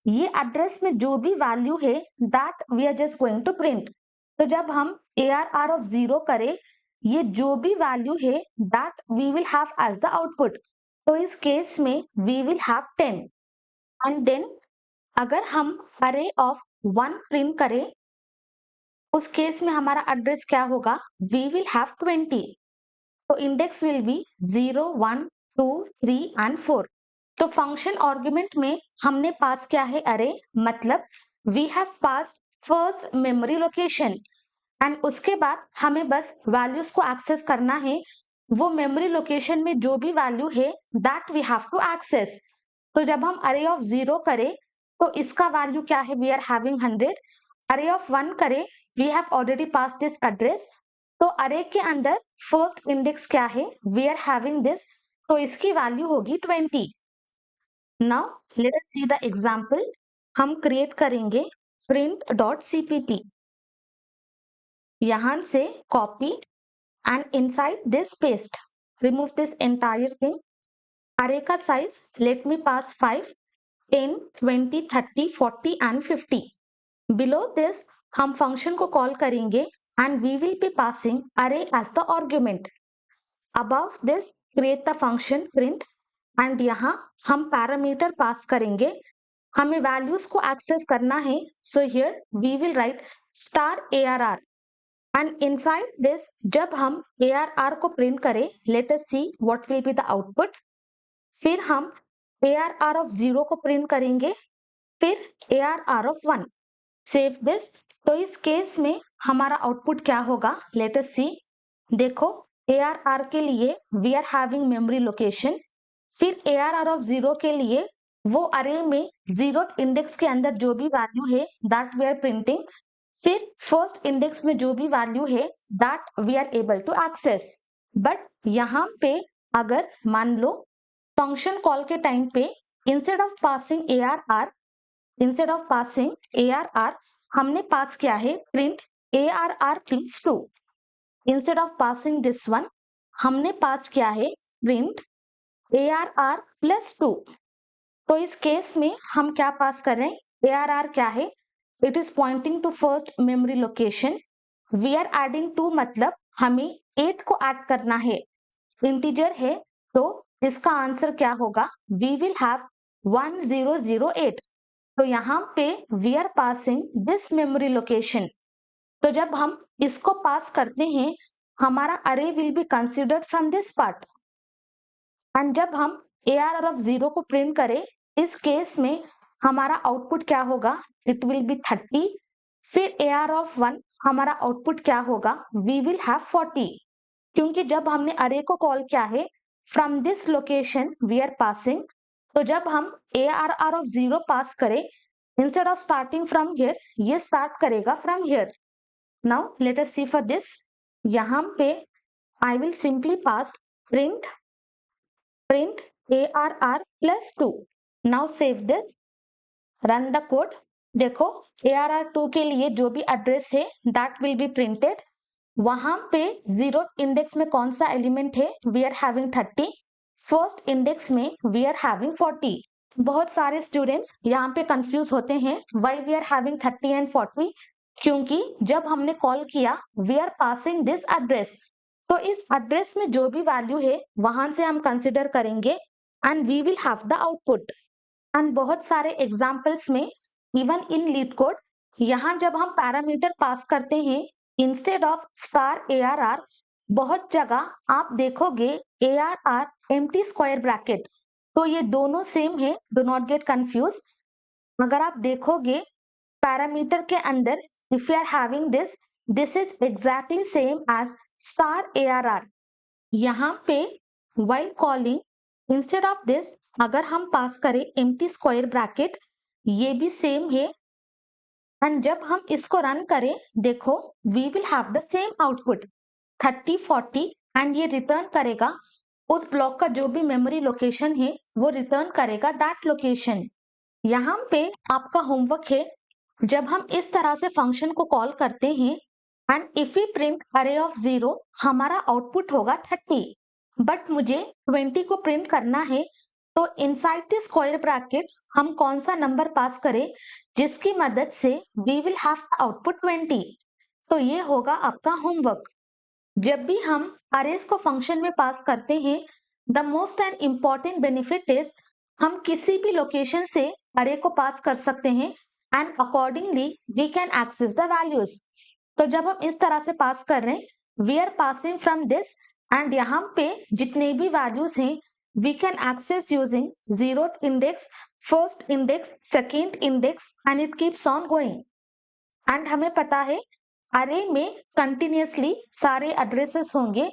ये एड्रेस में जो भी वैल्यू है that we are just going to print. तो जब हम ARR ऑफ 0 करें, ये जो भी वैल्यू है that we will have as the output. तो इस केस में we will have 10 and then अगर हम अरे ऑफ 1 प्रिंट करें, उस केस में हमारा एड्रेस क्या होगा, वी विल हैव 20। तो इंडेक्स विल बी 0, 1, 2, 3 एंड 4। तो फंक्शन आर्गुमेंट में हमने पास किया है अरे, मतलब we have pass first memory location and उसके बाद हमें बस वैल्यूज को एक्सेस करना है। वो मेमोरी लोकेशन में जो भी वैल्यू है that we have to access. तो जब हम अरे ऑफ 0 करें, तो इसका वैल्यू क्या है, वी आर हैविंग 100। अरे ऑफ 1 करें, we have already pass this address. तो अरे के अंदर फर्स्ट इंडेक्स क्या है, वी आर हैविंग दिस, तो इसकी वैल्यू होगी 20। Now let us see the example. हम क्रिएट करेंगे print.cpp, यहां से copy and inside this paste, remove this entire thing. Array का size let me pass 5, 10, 20, 30, 40 and 50। Below this हम फंक्शन को कॉल करेंगे and we will be passing array as the argument. Above this create the function print and यहाँ हम parameter pass करेंगे, हमें values को access करना है। So here we will write star ARR and inside this जब हम ARR को प्रिंट करें, let us see what will be the output. फिर हम ARR ऑफ 0 को प्रिंट करेंगे, फिर ARR ऑफ 1। Save this. तो इस केस में हमारा आउटपुट क्या होगा, लेट अस सी। देखो ARR के लिए we are having memory location, फिर ARR ऑफ 0 के लिए वो अरे में 0th इंडेक्स के अंदर जो भी वैल्यू है दैट वी आर प्रिंटिंग, फिर फर्स्ट इंडेक्स में जो भी वैल्यू है that we are able to access. But यहाँ पे अगर मान लो फंक्शन कॉल के टाइम पे instead of passing ARR instead of passing ARR हमने पास किया है print ARR plus 2। Instead of passing this one हमने पास किया है प्रिंट ARR प्लस 2। तो इस केस में हम क्या पास कर रहे हैं, ARR क्या है, it is pointing to first memory location. We are adding 2 मतलब हमें 8 को ऐड करना है, इंटीजर है तो इसका आंसर क्या होगा, वी विल हैव 1008। तो यहाँ पे we are passing this memory location. तो जब हम इसको पास करते हैं हमारा array will be considered from this part. And जब हम ARR ऑफ 0 को प्रिंट करें इस केस में हमारा आउटपुट क्या होगा, इट विल बी 30। फिर ARR ऑफ 1 हमारा आउटपुट क्या होगा, वी विल हैव 40। क्योंकि जब हमने अरे को कॉल किया है from this location we are passing, तो जब हम ARR ऑफ 0 पास करें instead of starting from here ये स्टार्ट करेगा from here. Now let us see for this. यहाँ पे I will simply pass print ARR plus 2। Now save this, run the code। देखो ARR 2 के लिए जो भी एड्रेस है that will be printed। वहां पे 0 इंडेक्स में कौन सा एलिमेंट है, we are having 30। First index में we are having 40। बहुत सारे स्टूडेंट्स यहाँ पे कंफ्यूज होते हैं why we are having 30 and 40, क्योंकि जब हमने कॉल किया we are passing this address, तो इस एड्रेस में जो भी वैल्यू है वहां से हम कंसिडर करेंगे and we will have the output. And बहुत सारे एग्जांपल्स में इवन इन लीड कोड यहाँ जब हम पैरामीटर पास करते हैं इंस्टेड ऑफ स्टार ARR, बहुत जगह आप देखोगे ARR एम्प्टी स्क्वायर ब्रैकेट, तो ये दोनों सेम है, डू नॉट गेट कंफ्यूज। अगर आप देखोगे पैरामीटर के अंदर if you are having this is exactly same as star ARR। यहाँ पे while calling instead of this अगर हम पास करें एम्प्टी स्क्वायर ब्रैकेट, ये भी सेम है। एंड जब हम इसको रन करें देखो we will have the same output 30 40 and ये रिटर्न करेगा उस ब्लॉक का जो भी मेमोरी लोकेशन है वो रिटर्न करेगा दैट लोकेशन। यहाँ पे आपका होमवर्क है, जब हम इस तरह से फंक्शन को कॉल करते हैं एंड इफ वी प्रिंट अरे ऑफ 0 हमारा आउटपुट होगा 30, बट मुझे 20 को प्रिंट करना है, तो इनसाइड द स्क्वायर ब्रैकेट हम कौन सा नंबर पास करें जिसकी मदद से वी विल हैव आउटपुट 20। तो ये होगा आपका होमवर्क। जब भी हम अरेज को फंक्शन में पास करते हैं the most and important benefit is हम किसी भी लोकेशन से अरे को पास कर सकते हैं and accordingly we can access the values. तो जब हम इस तरह से पास कर रहे हैं we are passing from this and यहाँ पे जितने भी वैल्यूज हैं we can access using 0th index, first index, second index and it keeps on going. And हमें पता है अरे में कंटिन्यूअसली सारे एड्रेसेस होंगे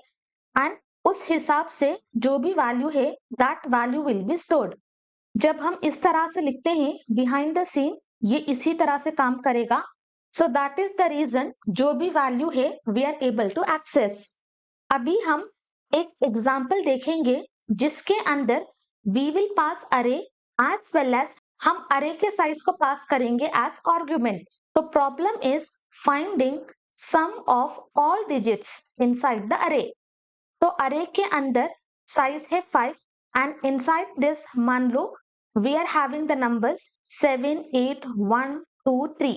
एंड उस हिसाब से जो भी वैल्यू है that value will be stored. जब हम इस तरह से लिखते हैं बिहाइंड द सीन ये इसी तरह से काम करेगा। So that is the reason जो भी वैल्यू है we are able to access. अभी हम एक एग्जाम्पल देखेंगे जिसके अंदर वी विल पास अरे एज वेल एज हम अरे के साइज को पास करेंगे एज आर्ग्यूमेंट। तो problem is finding sum of all digits inside the array. तो अरे के अंदर साइज है 5 एंड इनसाइड दिस मान लो we are having the numbers 7 8 1 2 3।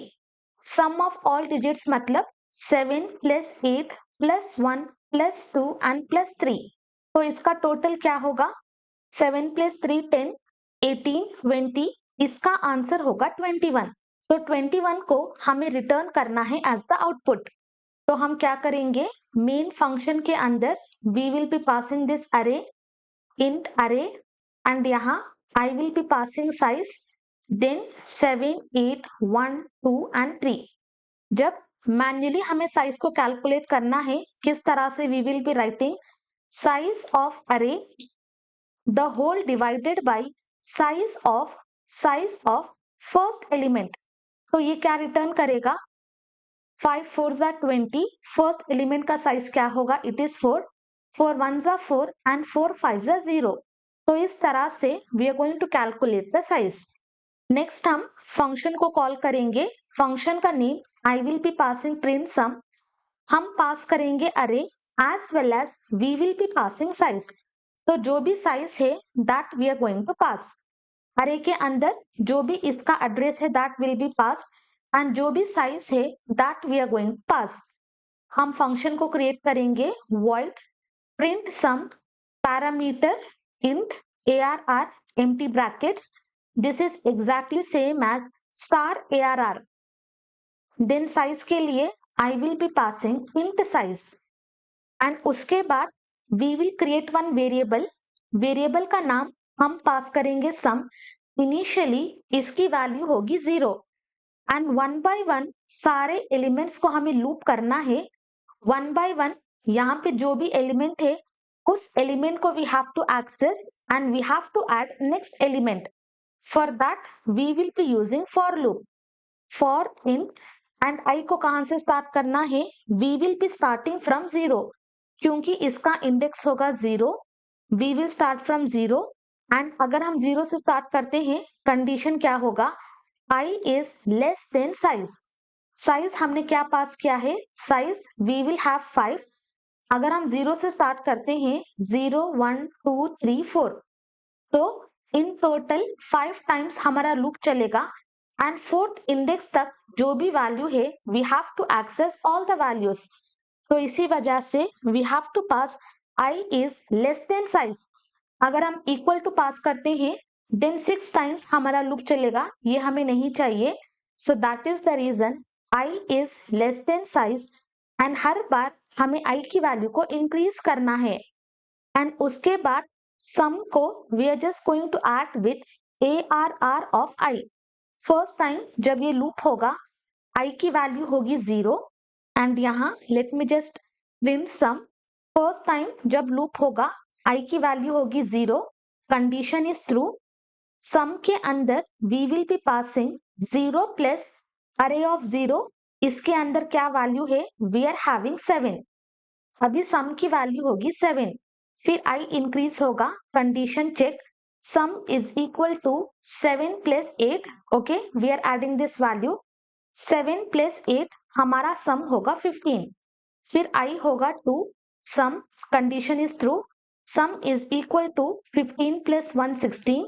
Sum of all digits मतलब 7 plus 8 plus 1 plus 2 and plus 3। तो इसका टोटल क्या होगा, 7 प्लस 3 10 18 20, इसका आंसर होगा 21। तो 21 को हमें रिटर्न करना है एज द आउटपुट। तो हम क्या करेंगे, मेन फंक्शन के अंदर we will be passing this array int array and यहाँ I will be passing size then 7 8 1 2 and 3। जब मैन्युअली हमें साइज को कैलकुलेट करना है किस तरह से we will be writing size of array the whole divided by size of first element। तो ये क्या रिटर्न करेगा, 5 4 जा 20, फर्स्ट एलिमेंट का साइज क्या होगा, इट इज 4, 4 1 जा 4 एंड 4 5 जा 0। तो इस तरह से we are going to calculate the size. Next हम फंक्शन को कॉल करेंगे। फंक्शन का name I will be passing print sum. हम पास करेंगे array as well as we will be passing size. तो जो भी साइज है that we are going to pass. Array के अंदर जो भी इसका एड्रेस है that will be pass and जो भी साइज है that we are going to पास। हम फंक्शन को क्रिएट करेंगे void print sum parameter int arr empty brackets. This is exactly same as star arr. Then size के लिए I will be passing int size and उसके बाद we will create one variable. Variable का नाम हम pass करेंगे sum. Initially इसकी value होगी 0 एंड वन बाय वन सारे एलिमेंट्स को हमें लूप करना है। वन बाय वन यहाँ पे जो भी एलिमेंट है उस एलिमेंट को we have to access and we have to add next element. For that we will be using for loop. For in and I को कहां से स्टार्ट करना है, we will be starting from 0 क्योंकि इसका इंडेक्स होगा 0। We will start from 0 and अगर हम 0 से स्टार्ट करते हैं कंडीशन क्या होगा, i is less than size. Size हमने क्या पास किया है, साइज वी विल हैव 5। अगर हम 0 से स्टार्ट करते हैं 0 1 2 3 4 तो इन टोटल 5 टाइम्स हमारा लूप चलेगा एंड फोर्थ इंडेक्स तक जो भी वैल्यू है we have to access all the values. तो इसी वजह से we have to pass I is less than size. अगर हम इक्वल टू पास करते हैं देन 6 टाइम्स हमारा लूप चलेगा, ये हमें नहीं चाहिए। So that is the reason i is less than size and हर बार हमें आई की वैल्यू को इंक्रीज करना है। एंड उसके बाद सम को we are just going to add with ARR of I. First time जब ये लूप होगा आई की वैल्यू होगी 0 एंड यहाँ लेट मी जस्ट प्रिंट सम। फर्स्ट टाइम जब लूप होगा आई की वैल्यू होगी 0, कंडीशन इज ट्रू। सम के अंदर we will be passing 0 plus array of 0। इसके अंदर क्या वैल्यू है, वी आर हैविंग 7। अभी सम की वैल्यू होगी 7, फिर आई इंक्रीज होगा, condition check, sum is equal to 7 plus 8। Okay, we are adding this value 7 plus 8 हमारा सम होगा 15। फिर आई होगा 2, sum condition is true, sum is equal to 15 plus 1 16।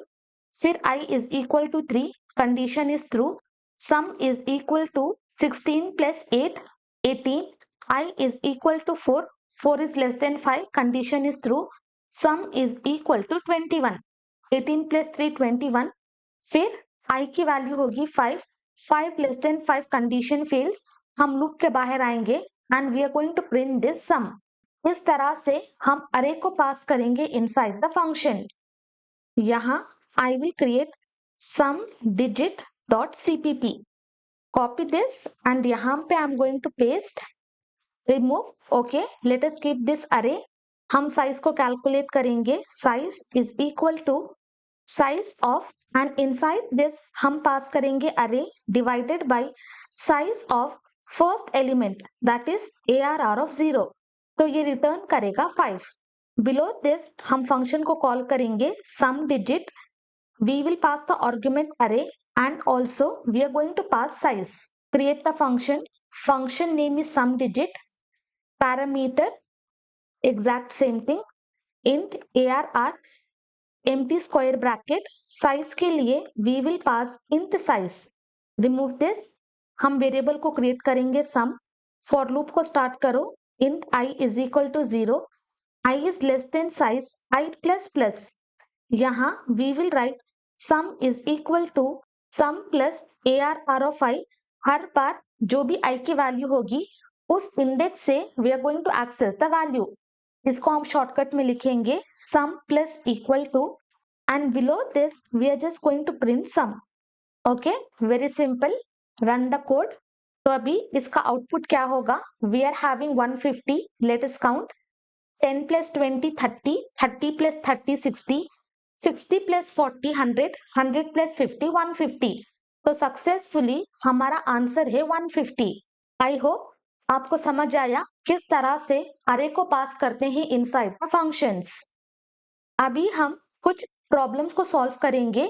फिर i is equal to 3, condition is true, sum is equal to 16 plus 8 18। I is equal to 4, 4 is less than 5, condition is true, sum is equal to 21। 18 plus 3 21। फिर i की value होगी 5, 5 less than 5 condition fails, हम loop के बाहर आएंगे and we are going to print this sum. इस तरह से हम अरे को पास करेंगे इनसाइड द फंक्शन। यहाँ I will create sum digit dot cpp, copy this and यहाँ पे I am going to paste, remove. Okay, let us keep this array. हम साइज को कैलकुलेट करेंगे, size is equal to size of and inside this हम pass करेंगे array divided by size of first element that is ARR of 0। तो ये return करेगा 5। Below this हम function को कॉल करेंगे सम digit, we will pass the argument array and also we are going to pass size. Create the function, function name is sum digit, parameter exact same thing, int ARR empty square bracket, size के लिए we will pass int size। remove this, हम variable को create करेंगे sum। For loop को start करो, int I is equal to 0, I is less than size I plus plus। यहाँ we will write sum is equal to sum plus ARR of I। हर बार जो भी I की value होगी उस इंडेक्स से we are going to access the value. इसको हम शॉर्टकट में लिखेंगे sum plus equal to and below this we are just going to print sum. Okay, very simple, run the code. तो अभी इसका आउटपुट क्या होगा, we are having 150, let us count, 10 plus 20 30, 30 plus 30 60, 60 plus 40 100, 100 plus 50 150। तो successfully हमारा answer है 150। I hope आपको समझ आया किस तरह से अरे को पास करते हैं इनसाइड द फंक्शंस। अभी हम कुछ प्रॉब्लम्स को सॉल्व करेंगे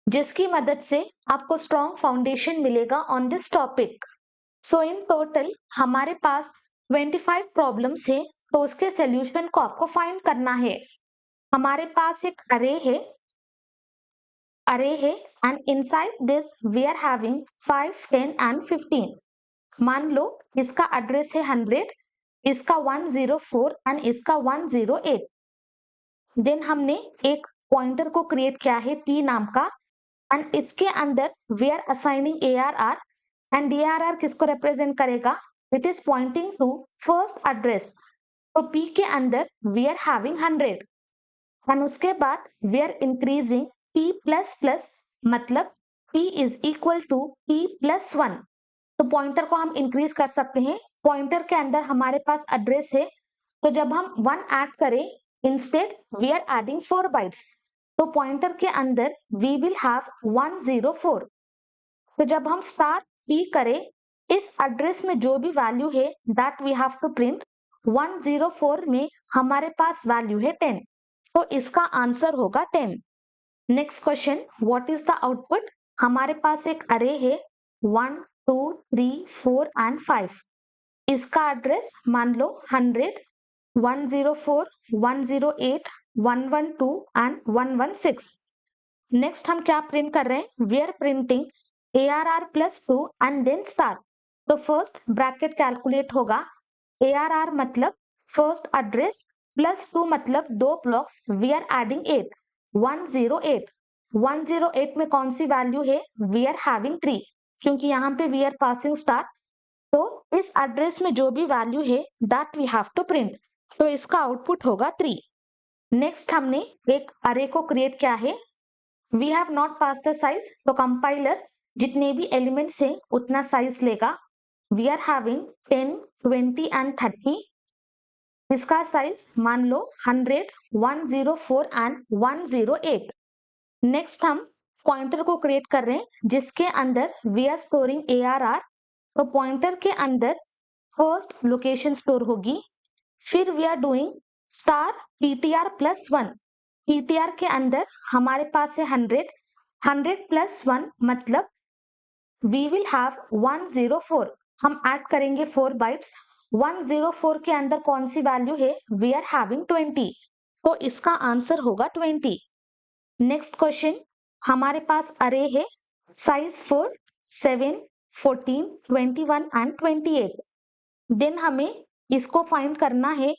जिसकी मदद से आपको स्ट्रॉन्ग फाउंडेशन मिलेगा on this topic. So in total हमारे पास 25 प्रॉब्लम्स है, तो उसके सॉल्यूशन को आपको फाइंड करना है। हमारे पास एक array है and inside this we are having 5, 10 and 15। मान लो इसका एड्रेस है 100, इसका 104 एंड इसका 108। देन हमने एक पॉइंटर को क्रिएट किया है p नाम का एंड इसके अंदर we are assigning ARR and DRR किसको रिप्रेजेंट करेगा? It is pointing to first address. तो p के अंदर वी आर हैविंग 100 एंड उसके बाद we are increasing p plus plus, मतलब p is equal to p plus 1। तो पॉइंटर को हम इंक्रीज कर सकते हैं। पॉइंटर के अंदर हमारे पास एड्रेस है, तो जब हम 1 ऐड करें, instead we are adding 4 bytes, तो पॉइंटर के अंदर वी विल हैव 104। तो जब हम स्टार p करें, इस एड्रेस में जो भी वैल्यू है that we have to print. 104 में हमारे पास वैल्यू है 10, तो इसका आंसर होगा 10। Next question, what is the output? हमारे पास एक अरे है 1, 2, 3, 4 एंड 5। इसका एड्रेस मान लो 100, 104, 108, 112 एंड 116। नेक्स्ट हम क्या प्रिंट कर रहे हैं? We are printing ARR plus 2 and then star. तो फर्स्ट ब्रैकेट कैलकुलेट होगा, ARR मतलब फर्स्ट एड्रेस प्लस 2 मतलब दो ब्लॉक्स, वी आर एडिंग 8, 108। 108 में कौन सी वैल्यू है? वी आर हैविंग 3, क्योंकि यहाँ पे वी आर पासिंग स्टार। तो इस एड्रेस में जो भी वैल्यू है that we have to print, तो इसका आउटपुट होगा 3। नेक्स्ट हमने एक अरे को क्रिएट किया है, we have not pass the size, तो कंपाइलर जितने भी एलिमेंट्स हैं उतना साइज लेगा। We are having 10, 20 and 30। इसका साइज मान लो 100, 104 एंड 108। नेक्स्ट हम पॉइंटर को क्रिएट कर रहे हैं जिसके अंदर वी आर स्टोरिंग ARR। तो पॉइंटर के अंदर फर्स्ट लोकेशन स्टोर होगी, फिर we are doing star PTR plus 1। PTR के अंदर हमारे पास है 100, 100 प्लस 1 मतलब वी विल हैव 104। हम ऐड करेंगे 4 बाइट्स। 104 के अंदर कौन सी वैल्यू है? वी आर हैविंग 20, तो इसका आंसर होगा 20। नेक्स्ट क्वेश्चन, हमारे पास अरे है साइज 4, 7, 14, 21 एंड 28। देन हमें इसको फाइंड करना है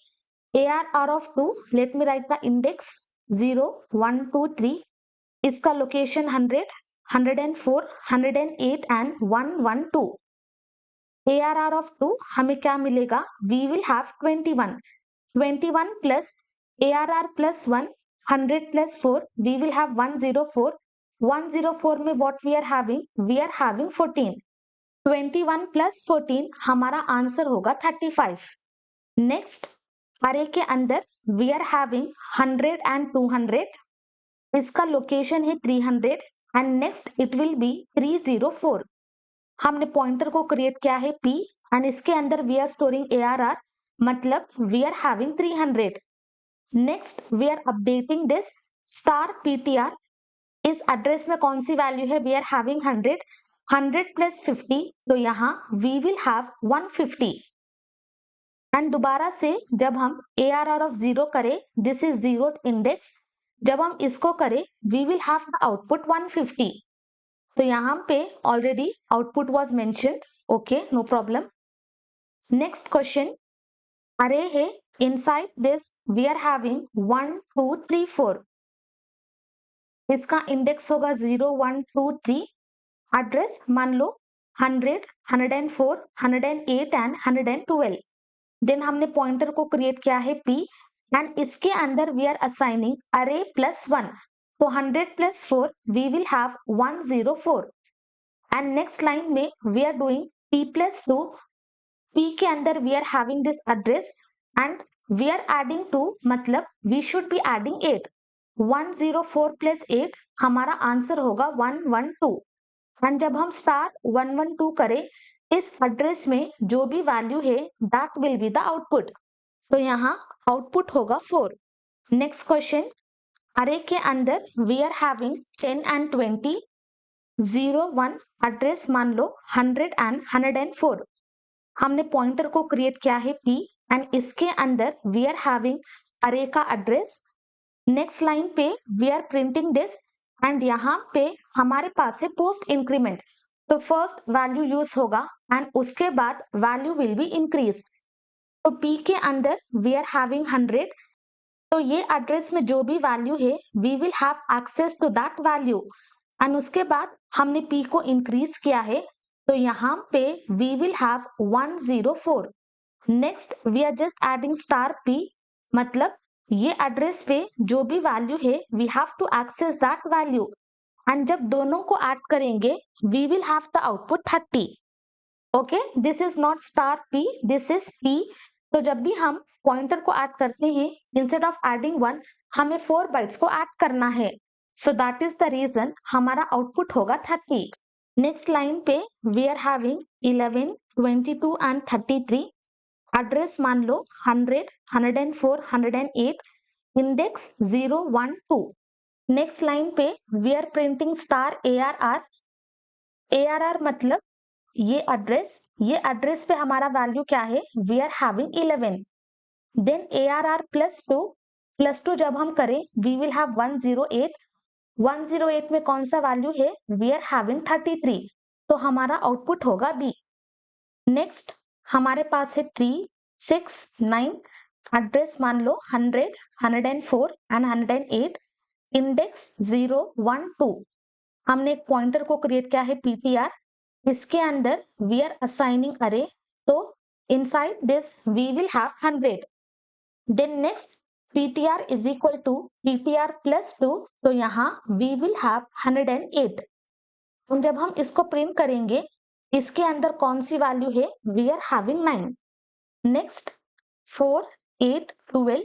ARR of 2। Let me right the index 0, 1, 2, 3। इसका लोकेशन 100, 104, 108 एंड 112। ARR of 2 हमें क्या मिलेगा? We will have 21, 21 plus ARR plus 1, 100 plus 4, we will have 104। 104 में what we are having? We are having 14। 21 plus 14 हमारा आंसर होगा 35। Next अरे के अंदर वी आर हैविंग 100 एंड 200। इसका लोकेशन है 300 and next it will B 304। हमने पॉइंटर को क्रिएट किया है p एंड इसके अंदर वी आर स्टोरिंग ARR, मतलब we are having 300। Next we are updating this star PTR। इस एड्रेस में कौन सी वैल्यू है? वी आर हैविंग 100, 100 प्लस 50, तो यहाँ वी विल हैव 150। एंड दोबारा से जब हम ARR ऑफ 0 करें, दिस इज 0th इंडेक्स, जब हम इसको करें we will have the output 150। तो यहाँ पे already output was mentioned, okay no problem. Next question, array है inside this we are having 1, 2, 3, 4। इसका इंडेक्स होगा 0, 1, 2, 3। एड्रेस मान लो 100, 104, 108 एंड 112। देन हमने पॉइंटर को क्रिएट किया है p एंड इसके अंदर we are assigning array plus 1। तो 100 plus 4 we will have 104 and next line में we are doing p plus 2। p के अंदर we are having this address and we are adding 2, मतलब we should be adding 8। 104 plus 8 हमारा answer होगा 112 and जब हम star 112 करें, इस एड्रेस में जो भी वैल्यू है that will be the output. तो यहाँ आउटपुट होगा 4। नेक्स्ट क्वेश्चन, अरे के अंदर we are having 10 and 20, 0 1 address मान लो 100 एंड 104। हमने पॉइंटर को क्रिएट किया है p एंड इसके अंदर वी आर हैविंग अरे का एड्रेस। नेक्स्ट लाइन पे we are printing this and यहाँ पे हमारे पास है पोस्ट इंक्रीमेंट, तो फर्स्ट वैल्यू यूज होगा एंड उसके बाद वैल्यू विल बी इंक्रीज। तो p के अंदर वी आर हैविंग 100, तो ये एड्रेस में जो भी वैल्यू है we will have access to that value and उसके बाद हमने p को इंक्रीज किया है, तो यहाँ पे we will have 104। Next we are just adding star p, मतलब ये एड्रेस पे जो भी वैल्यू है we have to access that value and जब दोनों को ऐड करेंगे we will have the output 30। Okay, this is not star p, this is p। तो जब भी हम पॉइंटर को ऐड करते हैं इंस्टेड ऑफ एडिंग 1 हमें 4 बाइट्स को ऐड करना है, so that is the reason हमारा आउटपुट होगा 30। नेक्स्ट लाइन पे we are having 11 22 and 33, address मान लो 100 104 108, इंडेक्स 0 1 2। नेक्स्ट लाइन पे we are printing star ARR मतलब ये एड्रेस पे हमारा वैल्यू क्या है, we are having 11। Then ARR plus two जब हम करें वी विल हैव 108, 108 में कौन सा वैल्यू है, वी आर हैविंग 33, तो हमारा आउटपुट होगा B। नेक्स्ट हमारे पास है 3 6 9, एड्रेस मान लो 100 104 एंड 108, इंडेक्स 0 1 2। हमने एक पॉइंटर को क्रिएट किया है ptr, इसके अंदर वी आर असाइनिंग अरे, तो inside this we will have 100। Then next ptr is equal to ptr plus 2, तो यहाँ वी विल हैव 108। और जब हम इसको प्रिंट करेंगे इसके अंदर कौन सी वैल्यू है, वी आर हैविंग 9। नेक्स्ट 4 8 12,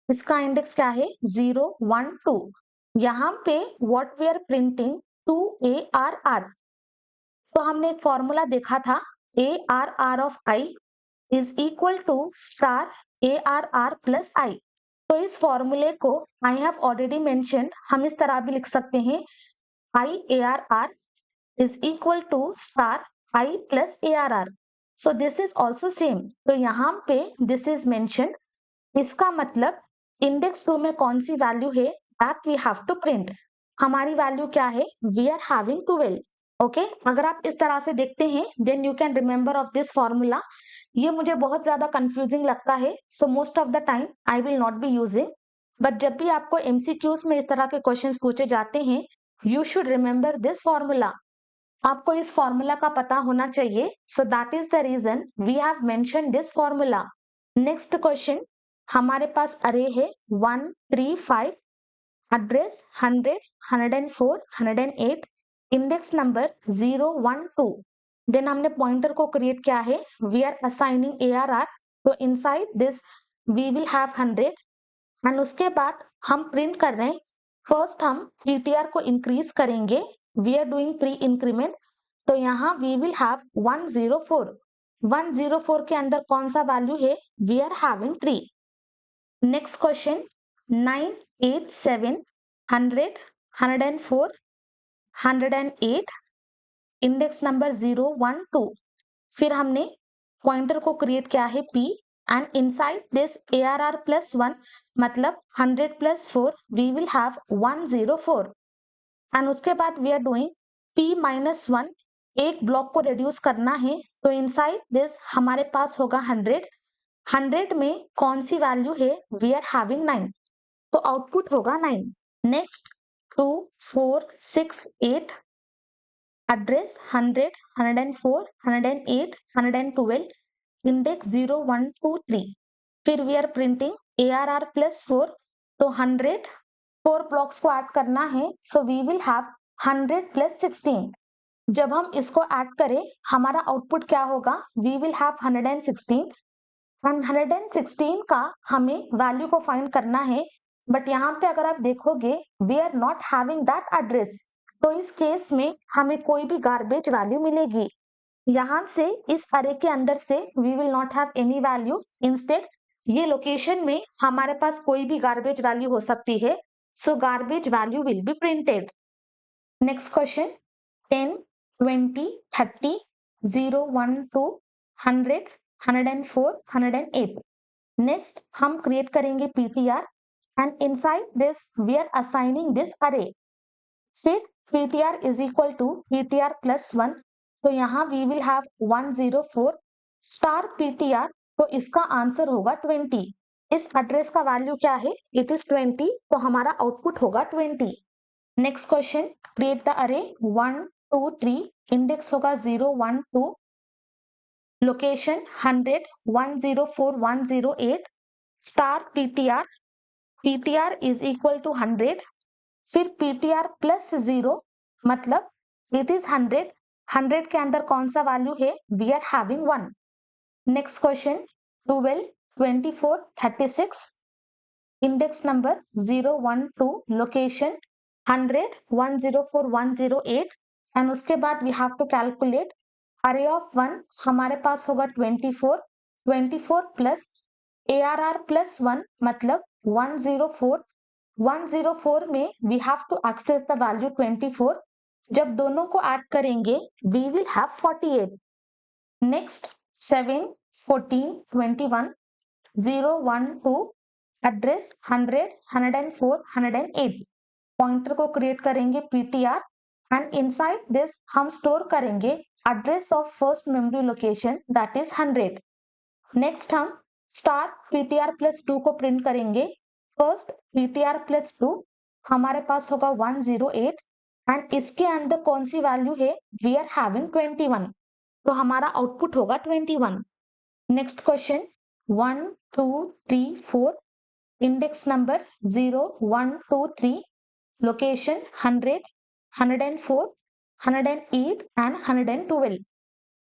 इसका इंडेक्स क्या है, 0 1 2। यहाँ पे what we are printing 2ARR, तो हमने एक फॉर्मूला देखा था ARR of i is equal to star ARR plus i। तो इस फॉर्मूले को आई हैव ऑलरेडी मेंशन्ड, हम इस तरह भी लिख सकते हैं IARR is equal to star I plus ARR. So this is also same. तो यहाँ पे this is mentioned, इसका मतलब इंडेक्स 2 में कौन सी वैल्यू है that we have to print। हमारी वैल्यू क्या है, we are having 12। ओके, अगर आप इस तरह से देखते हैं then you can remember of this formula। ये मुझे बहुत ज्यादा कंफ्यूजिंग लगता है, so most of the time I will not be using, but जब भी आपको MCQs में इस तरह के क्वेश्चंस पूछे जाते हैं you should remember this formula। आपको इस फॉर्मूला का पता होना चाहिए, so that is the reason we have mention this formula. Next question हमारे पास अरे है 1 3 5, एड्रेस 100 104 108, इंडेक्स नंबर 0 1 2। देन हमने पॉइंटर को क्रिएट किया है, वी आर असाइनिंग ARR, तो inside this we will have 100 and उसके बाद हम प्रिंट कर रहे हैं। फर्स्ट हम ptr को इंक्रीज करेंगे, we are doing pre increment, तो यहाँ वी विल हैव 104। 104 के अंदर कौन सा वैल्यू है, we are having 3। Next question 9 8 7, 100 104 108, index number 0 1 2। फिर हमने पॉइंटर को क्रिएट किया है p and inside this ARR plus 1 मतलब 100 plus 4 we will have 104 and उसके बाद we are doing p minus 1, एक ब्लॉक को रिड्यूस करना है, तो इनसाइड दिस हमारे पास होगा 100। 100 में कौन सी वैल्यू है, वी आर हैविंग 9, तो आउटपुट होगा 9। Next 2 4 6 8, address 100 104 108 112, index 0 1 2 3। फिर we are printing ARR plus 4, तो 100 4 ब्लॉक्स को ऐड करना है, so we will have 100 plus 16। जब हम इसको ऐड करें हमारा आउटपुट क्या होगा, वी विल हैव 116 एंड 116 का हमें वैल्यू को फाइंड करना है, बट यहाँ पे अगर आप देखोगे we are not having that address, तो इस केस में हमें कोई भी गार्बेज वैल्यू मिलेगी। यहाँ से इस अरे के अंदर से we will not have any value, instead ये लोकेशन में हमारे पास कोई भी गार्बेज वैल्यू हो सकती है, So garbage value will be printed. Next question, 10, 20, 30, 0, 1, 2, 100, 104, 108. Next हम create करेंगे PTR and inside this we are assigning this array. फिर PTR is equal to PTR plus 1. तो यहाँ we will have 104 star PTR. तो इसका आंसर होगा 20. इस address का वैल्यू क्या है? It is 20. तो हमारा आउटपुट होगा 20. नेक्स्ट क्वेश्चन, क्रिएट द अरे 1, 2, 3. इंडेक्स होगा 0, 1, 2. Location 100, 104, 108. Star PTR, PTR is equal to 100. फिर PTR प्लस 0 मतलब इट इज 100. 100 के अंदर कौन सा वैल्यू है? We are having 1. Next question, 12, 24, 36. Index number 0, 1, 2. Location 100, 104, 108. And उसके बाद we have to calculate array of 1. हमारे पास होगा 24. 24 प्लस ARR प्लस 1 मतलब 104. 104 में we have to access the value 24. जब दोनों को ऐड करेंगे we will have 48. Next 7, 14, 21, 0, 1, 2. Address 100, 104, 108. Pointer को क्रिएट करेंगे PTR एंड इनसाइड दिस हम स्टोर करेंगे address of first memory location that is 100. Next हम स्टार PTR प्लस 2 को प्रिंट करेंगे. फर्स्ट PTR प्लस 2 हमारे पास होगा 108 एंड इसके अंदर कौन सी वैल्यू है? We are having 21. तो हमारा आउटपुट होगा 21. Next question, 1, 2, 3, 4. Index number 0, 1, 2, 3. Location 100, 104, 108 and 112.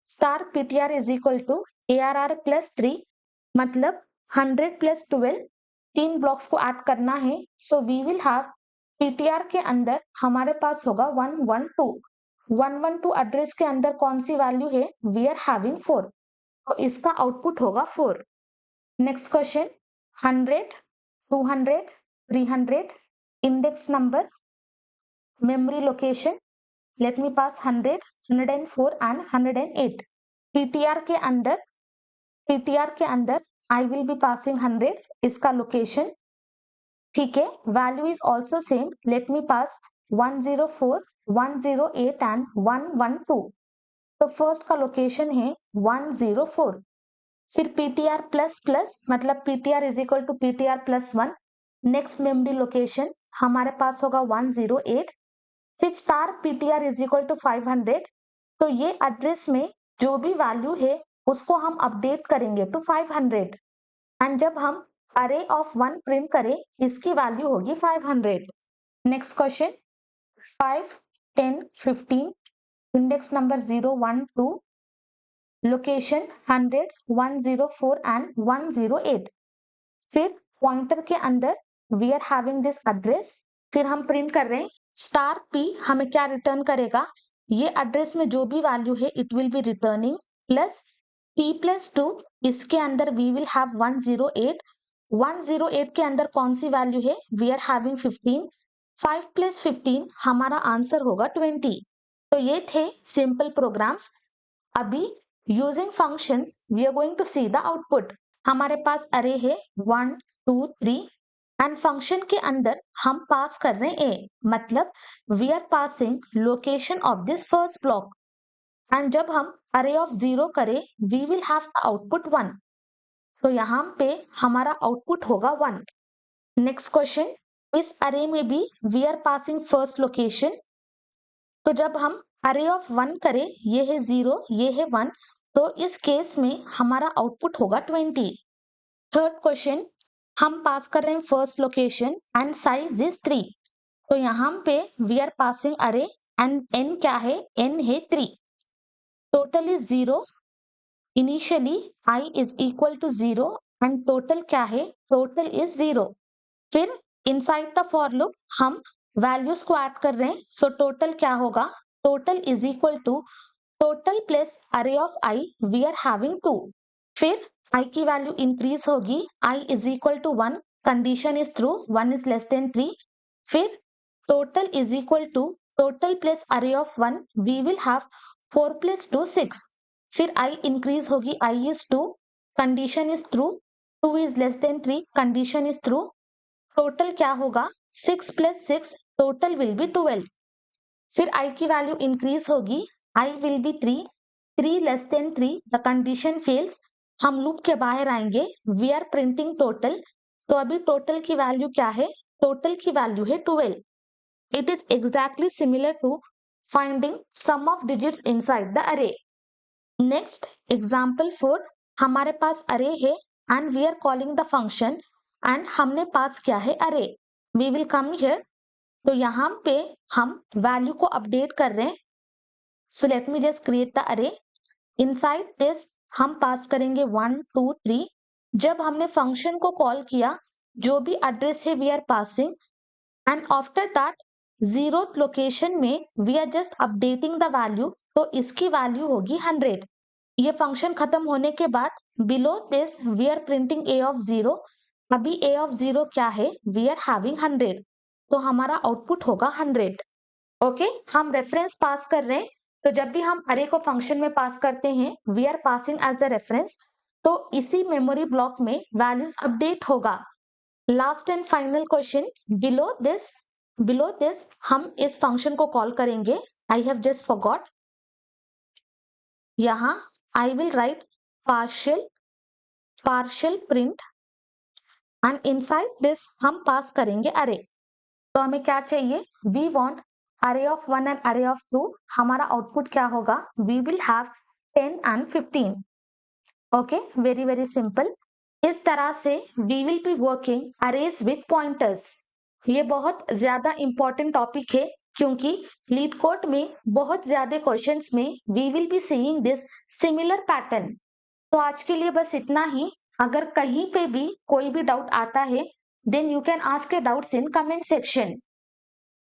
Star PTR is equal to ARR plus 3 मतलब 100 plus 12. 3 ब्लॉक्स को ऐड करना है. So we will have PTR के अंदर हमारे पास होगा 112. 112 एड्रेस के अंदर कौन सी वैल्यू है? We are having 4. तो इसका आउटपुट होगा 4. Next question, 100, 200, 300. Index number, memory location, let me pass 100, 104 and 108. PTR के अंदर I will be passing 100. इसका लोकेशन ठीक है. Value is also same. Let me pass 104, 108 and 112. तो फर्स्ट का लोकेशन है 104. फिर PTR प्लस प्लस मतलब PTR is equal to PTR plus 1. Next memory location हमारे पास होगा 108. फिर star PTR is equal to 500. तो ये एड्रेस में जो भी वैल्यू है उसको हम अपडेट करेंगे टू 500 एंड जब हम अरे ऑफ 1 प्रिंट करें इसकी वैल्यू होगी 500. Next question, 5, 10, 15. Index number 0, 1, 2. Location 100, 104 and 108. फिर पॉइंटर के अंदर we are having this address. फिर हम प्रिंट कर रहे हैं स्टार P हमें क्या रिटर्न करेगा? ये एड्रेस में जो भी वैल्यू है it will be returning plus P plus 2. इसके अंदर वी विल हैव 108. 108 के अंदर कौन सी वैल्यू है? We are having 15. 5 प्लस 15 हमारा आंसर होगा 20. तो ये थे सिंपल प्रोग्राम्स. अभी using functions we are going to see the output. हमारे पास अरे है 1, 2, 3 एंड फंक्शन के अंदर हम पास कर रहे हैं ए मतलब we are passing location of this first block and जब हम अरे ऑफ 0 करें we will have the output 1. तो यहाँ पे हमारा आउटपुट होगा 1. नेक्स्ट क्वेश्चन, इस अरे में भी we are passing first location. तो जब हम अरे ऑफ 1 करें ये है 0 ये है 1. तो इस केस में हमारा आउटपुट होगा 20. थर्ड क्वेश्चन, हम पास कर रहे हैं first location and size is 3. तो यहाँ पे we are passing array and n क्या है? n है 3. Total is 0. Initially I is equal to 0 and total क्या है? Total is 0. फिर इनसाइड द फॉर लूप हम वैल्यूज को ऐड कर रहे हैं. सो टोटल क्या होगा? Total is equal to total plus array of I. We are having 2. फिर I की वैल्यू इंक्रीज होगी. I is equal to 1. Condition is true. 1 is less than 3. फिर total is equal to total plus array of 1, we will have 4 plus 2 6. फिर I increase होगी, I is 2, condition is true, 2 is less than 3, condition is true. Total क्या होगा 6 plus 6, total will be 12. फिर I की वैल्यू increase होगी, I will be 3, 3 less than 3, the condition fails. हम loop के बाहर आएंगे, we are printing total. तो अभी टोटल की वैल्यू क्या है, टोटल की वैल्यू है 12. It is exactly similar to finding sum of digits inside the array. Next, example 4, हमारे पास array है and we are calling the function and हमने पास किया है array. We will come here. तो यहाँ पे हम वैल्यू को अपडेट कर रहे हैं. So let me just create the array. Inside this हम पास करेंगे 1 2 3. जब हमने फंक्शन को कॉल किया, जो भी एड्रेस है we are passing and after that 0th location में we are just updating the value. तो इसकी वैल्यू होगी 100. ये फंक्शन खत्म होने के बाद below this we are printing a of 0. अभी a of 0 क्या है, we are having 100. तो हमारा आउटपुट होगा 100. ओके, हम रेफरेंस पास कर रहे हैं. तो जब भी हम अरे को फंक्शन में पास करते हैं, we are passing as the reference. तो इसी मेमोरी ब्लॉक में वैल्यूज अपडेट होगा. Last and final question, below this हम इस फंक्शन को कॉल करेंगे. I have just forgot. यहां I will write partial print and inside this हम पास करेंगे अरे. तो हमें क्या चाहिए, we want array of 1 and array of 2. हमारा आउटपुट क्या होगा, we will have 10 and 15. okay, very very simple. इस तरह से we will be working arrays with pointers. ये बहुत ज्यादा इंपॉर्टेंट टॉपिक है क्योंकि लीड कोड में बहुत ज्यादा क्वेश्चंस में we will be seeing this similar pattern. तो आज के लिए बस इतना ही. अगर कहीं पे भी कोई भी डाउट आता है then you can ask your doubts in comment section.